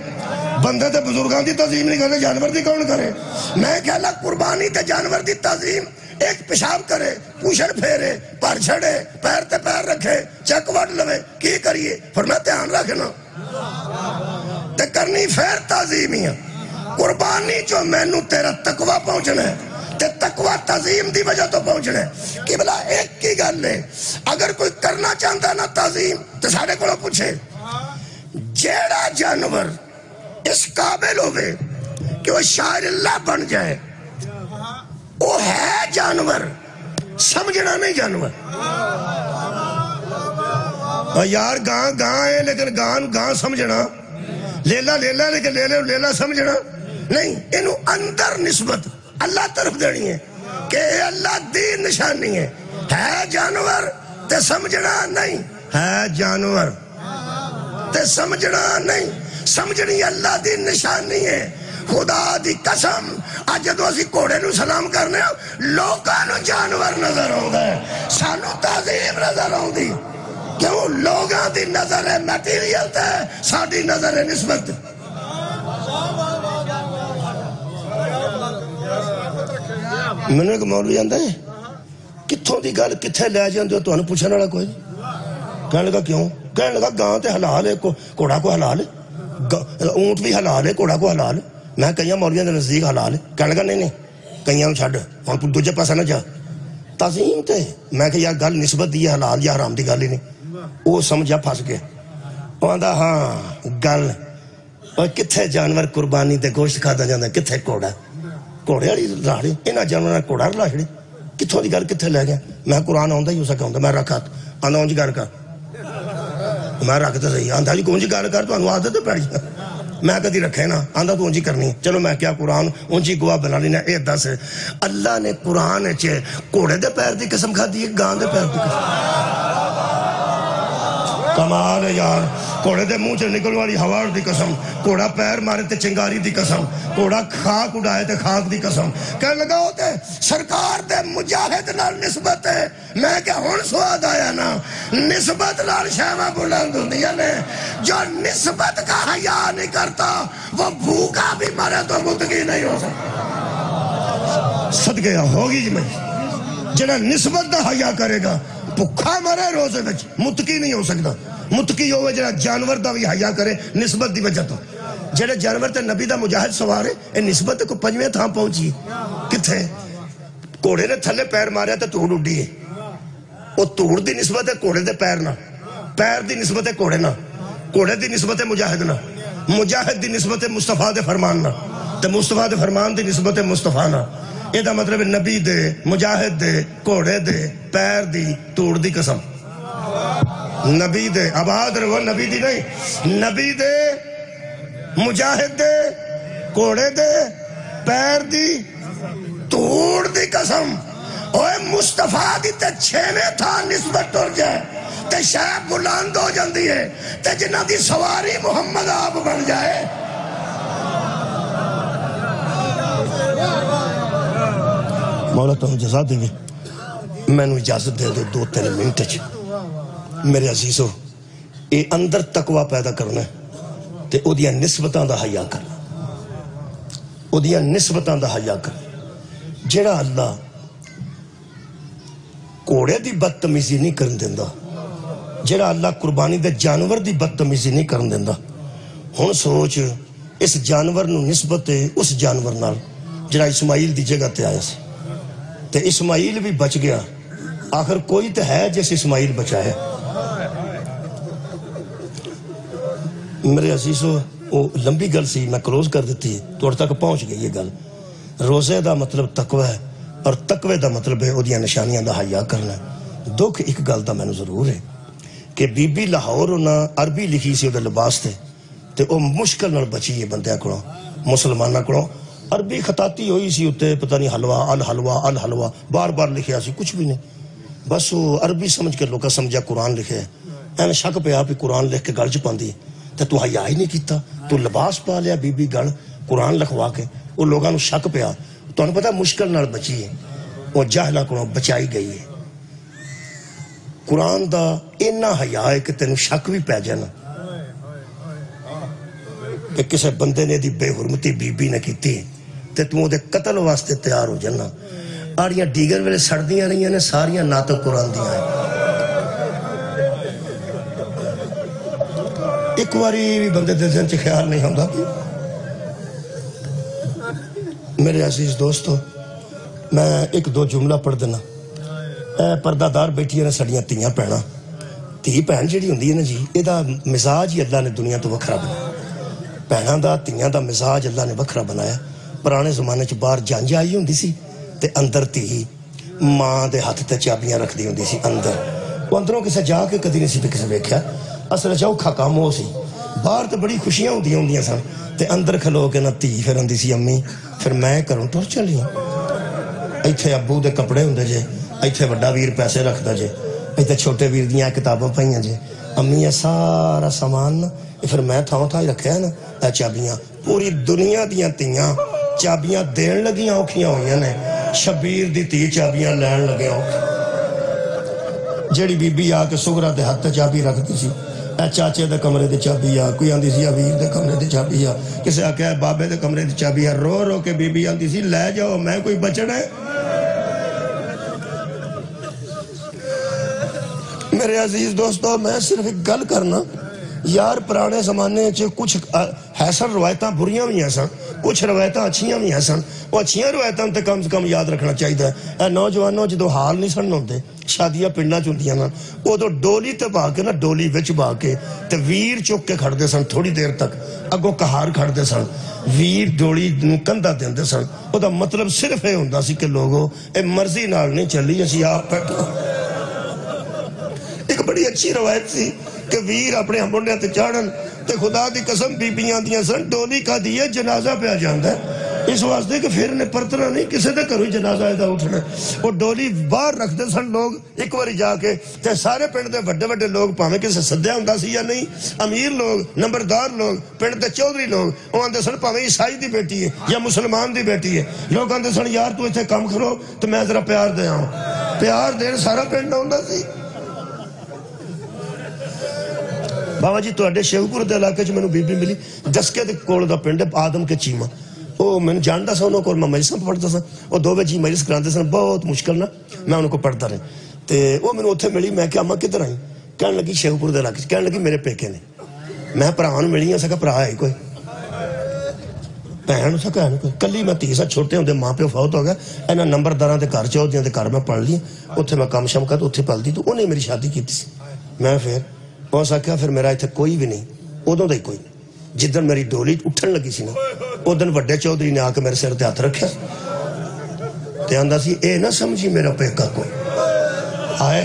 A: بندے تے بزرگاں دی تعظیم نہیں کرے جانور دی کون کرے میں کہہ لگا قربانی تے جانور دی تعظیم ایک پیشاب کرے پوچھڑ پھیرے پر چھڑے پیر تے پیر رکھے چک وڈ لوے کی کریے فرمایا دھیان رکھنا تے کرنی پھر تعظیم ہی قربانی جو مینوں تیرا تقوی پہنچنا ہے تے تقوی تعظیم دی وجہ تو پہنچنا ہے کہ بلا ایک کی گل ہے اگر کوئی کرنا چاہتا نا تعظیم تو سارے کو پوچھے جیڑا جانور اس قابل ہوئے کہ وہ شاعر اللہ بن جائے وہ ہے جانور سمجھنا نہیں جانور یار گاں گاں ہے لیکن گاں سمجھنا لیلا لیلا لیکن لیلے لیلا سمجھنا نہیں انہوں اندر نسبت اللہ طرف دینی ہے کہ اے اللہ دی نشانی ہے جانور تے سمجھنا نہیں ہے جانور تے سمجھنا نہیں سمجھنی اللہ دی نشانی ہے خدا دی قسم آج جدو اسی کوڑے نو سلام کرنے لوگاں نو جانور نظر آندا ہے سانو تعظیم نظر آندی کیوں لوگاں دی نظر ہے میٹیریل تے ساڈی نظر ہے نسبت میں نے ایک مولوی آندا ہے کتھوں دی گل کتھے لے جاندے ہو تانوں پوچھن والا کوئی کہنے لگا کیوں کہنے لگا گاں تے حلال ہے کوڑا کو حلال ہے اونٹ بھی حلال ہے کوڑا کو حلال ہے میں کئی مولویاں دے نزدیک حلال ہے کہنے لگا نہیں کئیاں نوں چھڈ ہن دوجے پاسے نہ جا تعظیم تے میں کہ یار گل نسبت دی حلال یا حرام دی گل ہی نہیں وہ سمجھا پھس گیا وہ آندا ہاں گل اور کتھے جانور قربانی تے گوشت کھادا جاندا کتھے کوڑا کوڑے والی راڑی انہاں جانوراں کوڑا رلا چھڑی کتھوں دی گل کتھے لے گیا میں قرآن آندا ہی ہو سکا ہوندا میں رکھا آندا اونج گل کر میں رکھ تے صحیح آندا جی کونج گل کر تانوں عادت پڑی میں کدی رکھے نا آندا تو اونجی کرنی چلو میں کیا قرآن اونجی گواہ بنا لینا اے دس اللہ نے قرآن وچ کوڑے دے پیر دی قسم کھادی ہے گاں دے پیر دی قسم کمال ہے یار کوڑے دے منہ سے نکل والی ہوا دی قسم کوڑا پیر مارے تے چنگاری دی قسم کوڑا خاک اڑائے تے خاک دی قسم کہنے لگا ہوتے سرکار دے مجاہد نال نسبت ہے میں کہ ہن سواد آیا نا نسبت نال شہوہ بلند ہوندیاں نے جو نسبت کا حیا نہیں کرتا وہ بھوکا بھی مرے تو متقی نہیں ہو سکتا صدقے ہوگی جی میں جنہاں نسبت دا حیا کرے گا بھکھا مرے روزے وچ متقی نہیں ہو سکتا متقی ہوئے جڑا جانور دا بھی حیا کرے نسبت دی وجہ تو جڑے جانور تے نبی دا مجاہد سوارے اے نسبت کو پنجویں تھاں پہنچی کتھے کوڑے نے تھلے پیر ماریا تے توڑ اڈی ہے وہ توڑ دی نسبت ہے کوڑے دے پیر نہ پیر دی نسبت ہے کوڑے نہ کوڑے دی نسبت ہے مجاہد نہ مجاہد دی نسبت ہے مصطفیٰ دے فرمان نہ تے مصطفیٰ دے فرمان دی نسبت ہے مصطفیٰ نہ یہ دا مطلب نبی دے مجاہد دے کوڑے دے پیر دی توڑ دی قسم نبی دے آباد رہو نبی دی نہیں نبی دے مجاہد دے کوڑے دے پیر دی توڑ دی قسم اوے مصطفیٰ دی تے چھویں تھا نسبت ٹر جائے تے شاید بلند ہو جاندی ہے تے جنہ دی سواری محمد آپ بن جائے مولا تو جزا دے میں نے اجازت دے دو 2-3 منٹ میرے عزیزو اے اندر تقوی پیدا کرنا ہے تے او دیاں نسبتاں دا حیا کرنا او دیاں نسبتاں دا حیا کرنا جڑا اللہ کوڑے دی بدتمیزی نہیں کرن دیندا جڑا اللہ قربانی دے جانور دی بدتمیزی نہیں کرن دیندا ہن سوچ اس جانور نو نسبت اس جانور نال جڑا اسماعیل دی جگہ تے آیا سی تے اسماعیل بھی بچ گیا آخر کوئی تے ہے جیسے اسماعیل بچایا میرے عزیزو وہ لمبی گل سی میں کلوز کر دیتی توڑ تک پہنچ گئی یہ گل روزے دا مطلب تقوی ہے اور تقوی دا مطلب ہے وہ نشانیاں دا حیا کرنا دکھ ایک گل دا میں نے ضرور ہے کہ بی بی لاہور انہاں عربی لکھی سی وہ لباس تے وہ مشکل نال بچی ہے بندیاں کو مسلمانہ کو عربی خطاطی ہوئی سی اتے پتہ نہیں حلوہ الحلوہ بار بار لکھیا سی کچھ بھی نہیں بس وہ عربی سمجھ کے لوگا سمجھا قرآن لکھے اینے شک پہ آپ قرآن لکھ کے گل چ پاندی تے تو حیا ہی نہیں کیتا تو لباس پا لیا بی بی گل قرآن لکھوا کے وہ لوگاں نو شک پیا تو انہوں پتا مشکل نال بچی ہے وہ جاہلہ کو بچائی گئی ہے قرآن دا اینا حیا ہے کہ تینوں شک بھی پہ جانا کہ کسے بندے نے دی بے حرمتی بی بی نے کیتی تے تو دے قتل واسطے تیار ہو جانا آڑیاں ڈیگر ویلے سڑدیاں رہی ہیں ساریاں ناطق قرآن دیاں ہیں. ایک واری بھی بندے دے ذہن چ خیال نہیں ہوتا. میرے عزیز دوستو میں ایک دو جملہ پڑھ دینا. اے پردہ دار بیٹھی ہیں سڑیاں تیاں پہنا. تی پہن جیڑی ہوندی ہے نا جی یہ دا مزاج ہی اللہ نے دنیا تو وکھرا بنایا. پہنا دا تیاں دا مزاج اللہ نے وکھرا بنایا. پرانے زمانے چ باہر جنج آئی ہوندی سی تے اندر تی ماں دے ہاتھ تے چابیاں رکھ دی ہوندی سی اندر. وہ اندروں کسے جا کے کدی نہیں سی کسے ویکھیا. اصل چوکھا کام ہو سی. باہر تو بڑی خوشیاں ہوندیاں سن تے اندر کھلو کے نہ تی پھر آندی سی امی پھر میں کروں ٹر چلی. ایتھے ابو دے کپڑے ہوندے جے ایتھے وڈا ویر پیسے رکھدا جے ایتھے چھوٹے ویر دیاں کتاباں پئیاں جے. امی یہ سارا سامان پھر میں تھاں تھاں رکھیا نا. اے چابیاں پوری دنیا دیاں تیاں چابیاں دین لگیاں اوکھیاں ہوئیاں نے. شبیر دی تی چابیاں لین لگے اوکھی. جیڑی بی بی آ کے سغرا دے ہاتھ چابی رکھ دی سی. اے چاچے دے کمرے دی چابی آ کوئی آندی سی ویر دے کمرے دی چابی آ کسے آ کے بابے دے کمرے دی چابی آ. رو رو کے بی بی آندی سی لے جاؤ میں کوئی بچنا ہے. میرے عزیز دوستو میں صرف ایک گل کرنا یار پرانے زمانے چ کچھ حسن روایتاں بریاں بھی ہیں سن کچھ روایتاں اچھیاں بھی ہیں سن. وہ اچھیاں روایتاں تے کم سے کم یاد رکھنا چاہیے. اے نوجوانوں جدو حال نہیں سن ہوندے شادیاں پنڈاں چوندیاں نا ادو ڈولی تے با کے نا ڈولی وچ با کے تے ویر چک کے کھڑدے سن. تھوڑی دیر تک اگوں کہار کھڑدے سن. ویر ڈولی نوں کندھا دیندے سن. او دا مطلب صرف اے ہوندا سی کہ لوگو اے مرضی نال نہیں چلی اسی آپ بیٹھو. ایک بڑی اچھی روایت سی کہ ویر اپنے منڈے تے چاڑن تے خدا دی قسم بی بیاں دیاں سن ڈولی کا دیئے جنازہ پہ آ جاندا ہے. اس واسطے کہ پھر نے پرتنا نہیں کسے دے گھروں جنازہ ایدا اٹھنا. وہ ڈولی باہر رکھتے سن لوگ ایک واری جا کے تے سارے پنڈ دے وڈے وڈے لوگ پاویں کسے سدیا ہوندا سی یا نہیں امیر لوگ نمبردار لوگ پنڈ دے چودھری لوگ وہ آندے سن پاویں عیسائی دی بیٹی ہے یا مسلمان دی بیٹی ہے. لوگ آندے سن یار تو ایتھے کم کرو تو میں ذرا پیار دے آؤں. پیار دین سارا پنڈ ہوندا سی. بابا جی تو شیوپور دے علاقے چ مینوں بی بی ملی دسکے دے کول دا پنڈ آدم کے چیمہ. وہ میں جانتا سا انہوں کو میں مجلساں پڑھتا سا. وہ دو بجے مجلس کراندے سن بہت مشکل نا میں انہوں کو پڑھتا رہے. تے وہ میں اتنے ملی میں کہ اما کدھر آئی کہنے لگی شیوپور دے علاقے کہنے لگی میرے پیکے نے. میں بھرا ملی سکا بھرا ہے کوئی بہن سکا کوئی کلی میں تیسا چھوٹے ہوندے ماں پیو فوت ہو گیا. اینا نمبرداراں دے گھر چودھریاں دے گھر میں پڑھ لی اتنے میں کام شام کر اتنے پل دی تو انہیں میری شادی کی تھی. میں پھر وہ سکیا پھر میرا اتنے کوئی بھی نہیں ادوں دا ہی کوئی نہیں. جدن میری ڈولی اٹھن لگی سی نا ادن وڈے چودھری نے آ کے میرے سر تے ہاتھ رکھیا تے آندا سی اے نہ سمجھی میرا پیکا کوئی آئے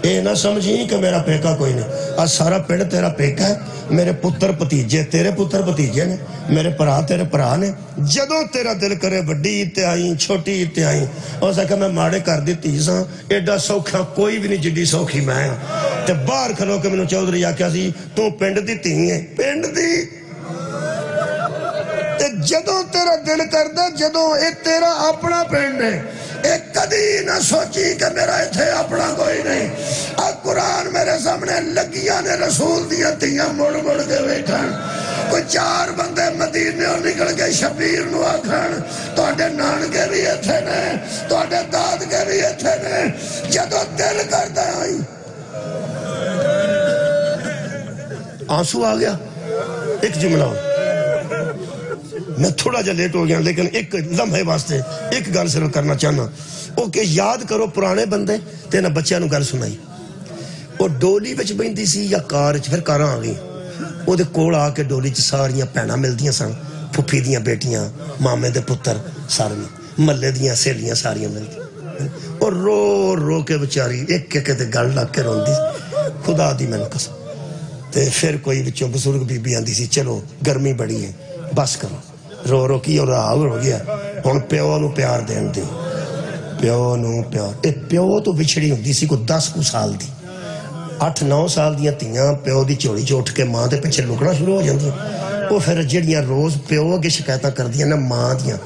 A: اے نہ سمجھی کہ میرا پیکا کوئی نہیں. آج سارا پنڈ تیرا پیکا ہے. میرے پتر پتیجے تیرے پتر پتیجے نے میرے پرا تیرے پرا نے. جدوں تیرا دل کرے وڈی تے آئی چھوٹی تے آئی. اور سکا میں ماڑے کر دی تیساں ایڈا سوکھا کوئی بھی نہیں جڈی سوکھی میں ہاں. تے باہر کھلو کے مینوں چودھری آکھیا سی تو پنڈ دی تھی ہے پنڈ دی. تے جدوں تیرا دل کردا جدوں اے تیرا اپنا پنڈ ہے ایک کدی نہ سوچی کہ میرا ایتھے اپنا کوئی نہیں. قرآن میرے سامنے لگیاں نے رسول دیا تیاں مڑ مڑ کے ویکھن. کوئی چار بندے مدینے نکل کے شبیر نو آکھن تواڈے نانکے بھی ایتھے نے تواڈے دادکے بھی ایتھے نے. جدوں دل کردا آئی آنسو آ گیا. ایک جملہ میں تھوڑا جا لیٹ ہو گیا لیکن ایک لمحے واسطے ایک گل صرف کرنا چاہنا. وہ کہ یاد کرو پرانے بندے تے نہ بچیاں نو گل سنائی. وہ ڈولی بچ بہندی سی یا کار چ پھر کاراں آ گئی. وہ دے کول آ کے ڈولی چ ساریاں بھیناں ملدیاں سن پھپھی دیاں بیٹیاں مامے دے پتر سارے محلے دیاں سہیلیاں ساریاں ملدیاں. اور رو رو کے بچاری ایک ایک تے گل لگ کے روندی خدا دی مینوں قسم. تے پھر کوئی بچوں بزرگ بی بی آندی سی چلو گرمی بڑی ہے بس کرو. رو رو کی اور حال ہو گیا ہن پیو نو پیار دین دی. پیو نو پیار اے پیو تو بچھڑی ہوندی سی کوئی 10 سال دی 8-9 سال دیاں تیاں پیو دی چوڑی چ اٹھ کے ماں دے پیچھے لکنا شروع ہو جاندیاں. وہ پھر جڑیاں روز پیو اگے شکایتاں کردیاں نا ماں دیاں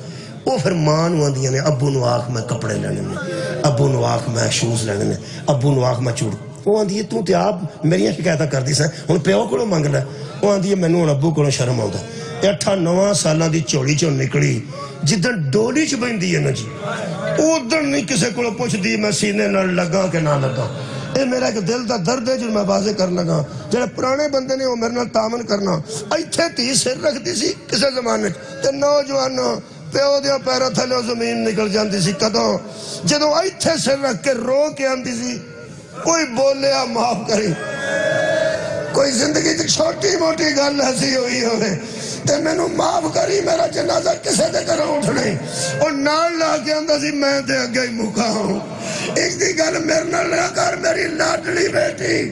A: وہ پھر ماں نو آندیاں نے ابو نو آکھ میں کپڑے لینے نے ابو نو آکھ میں شوز لینے نے ابو نو آکھ میں چوڑ. وہ آندی ہے تو آپ میری شکایتاں کردی سیں ہن پیو کولوں منگ لے. وہ آندی ہے مینوں ہن ابو کولوں شرم آوندا 8-9 ਸਾਲਾਂ ਦੀ ਝੋਲੀ ਚੋਂ ਨਿਕਲੀ ਜਿੱਦਣ ਡੋਲੀ ਚ ਬੈਂਦੀ ਹੈ ਨਾ ਜੀ ਉਦਣ ਨਹੀਂ ਕਿਸੇ ਕੋਲੋਂ ਪੁੱਛਦੀ ਮੈਂ ਸੀਨੇ ਨਾਲ ਲੱਗਾ ਕਿ ਨਾ ਲੱਗਾ। ਇਹ ਮੇਰਾ ਇੱਕ ਦਿਲ ਦਾ ਦਰਦ ਹੈ ਜੋ ਮੈਂ ਵਾਜ਼ੇ ਕਰਨ ਲੱਗਾ। ਜਿਹੜੇ ਪੁਰਾਣੇ ਬੰਦੇ ਨੇ ਉਹ ਮੇਰੇ ਨਾਲ ਤਾਮਨ ਕਰਨਾ। ਇੱਥੇ ਧੀ ਸਿਰ ਰੱਖਦੀ ਸੀ ਕਿਸੇ ਜ਼ਮਾਨੇ 'ਚ ਤੇ ਨੌਜਵਾਨ ਪਿਓ ਦੇ ਪੈਰਾਂ ਥੱਲੇ ਜ਼ਮੀਨ ਨਿਕਲ ਜਾਂਦੀ ਸੀ। ਕਦੋਂ? ਜਦੋਂ ਇੱਥੇ ਸਿਰ ਰੱਖ ਕੇ ਰੋ ਕੇ ਆਂਦੀ ਸੀ ਕੋਈ ਬੋਲਿਆ ਮਾਫ ਕਰੀ, ਕੋਈ ਜ਼ਿੰਦਗੀ 'ਚ ਛੋਟੀ ਮੋਟੀ ਗੱਲ ਐਸੀ ਹੋਈ ਹੋਵੇ ਤੇ ਮੈਨੂੰ ਮਾਫ ਕਰੀ, ਮੇਰਾ ਜਨਾਜ਼ਾ ਕਿਸੇ ਦੇ ਘਰੋਂ ਉੱਠਣਾ ਹੀ। ਉਹ ਨਾਲ ਲਾ ਕੇ ਆਂਦਾ ਸੀ ਮੈਂ ਤੇ ਅੱਗੇ ਹੀ ਮੁੱਕਾ ਹਾਂ। ਇੱਕ ਦੀ ਗੱਲ ਮੇਰੇ ਨਾਲ ਨਾ ਕਰ ਮੇਰੀ ਲਾਡਲੀ ਬੇਟੀ,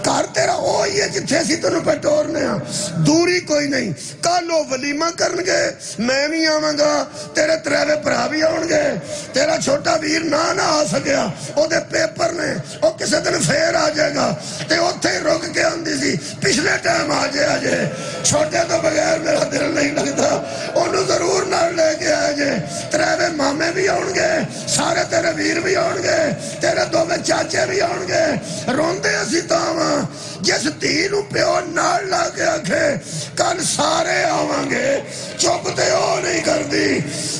A: ਘਰ ਤੇਰਾ ਉਹ ਹੀ ਹੈ ਜਿੱਥੇ ਅਸੀਂ ਤੈਨੂੰ ਪੇ ਟੋਰਨੇ ਆ, ਦੂਰੀ ਕੋਈ ਨਹੀਂ। ਕੱਲ ਉਹ ਵਲੀਮਾ ਕਰਨਗੇ, ਮੈਂ ਵੀ ਆਵਾਂਗਾ, ਤੇਰੇ ਤਰਾਵੇ ਭਰਾ ਵੀ ਆਉਣਗੇ। ਤੇਰਾ ਛੋਟਾ ਵੀਰ ਨਾ ਆ ਸਕਿਆ, ਉਹਦੇ ਪੇਪਰ ਨੇ, ਉਹ ਕਿਸੇ ਦਿਨ ਫੇਰ ਆ ਜਾਏਗਾ। ਤੇ ਉੱਥੇ ਹੀ ਰੁਕ ਕੇ ਆਂਦੀ ਸੀ ਪਿਛਲੇ ਟਾਈਮ ਆ ਜੇ ਅਜੇ ਛੋਟੇ ਤੋਂ ਬਗੈਰ ਮੇਰਾ ਦਿਲ ਨਹੀਂ ਲੱਗਦਾ, ਉਹਨੂੰ ਜ਼ਰੂਰ ਨਾਲ ਲੈ ਕੇ ਆਇਆ ਜੇ। ਤੇਰੇ ਮਾਮੇ ਵੀ ਆਉਣਗੇ, ਸਾਰੇ ਤੇਰੇ ਵੀਰ ਵੀ ਆਉਣਗੇ, ਤੇਰੇ ਦੋਵੇਂ ਚਾਚੇ ਵੀ ਆਉਣਗੇ। ਰੋਂਦੇ ਅਸੀਂ ਤਾਂ ਵਾਂ ਜਿਸ ਧੀ ਨੂੰ ਪਿਓ ਨਾਲ ਲਾ ਕੇ ਆਖੇ ਕੱਲ ਸਾਰੇ ਆਵਾਂਗੇ, ਚੁੱਪ ਤੇ ਉਹ ਨਹੀਂ ਕਰਦੀ।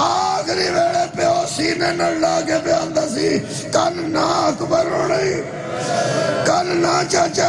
A: ਆਖਰੀ ਵੇਲੇ ਪਿਓ ਸੀਨੇ ਨਾਲ ਲਾ ਕੇ ਪਿਆਂਦਾ ਸੀ ਕੱਲ ਨਾ ਅਕਬਰ ਹੋਣਾ, ਕੱਲ ਨਾ ਚਾਚਾ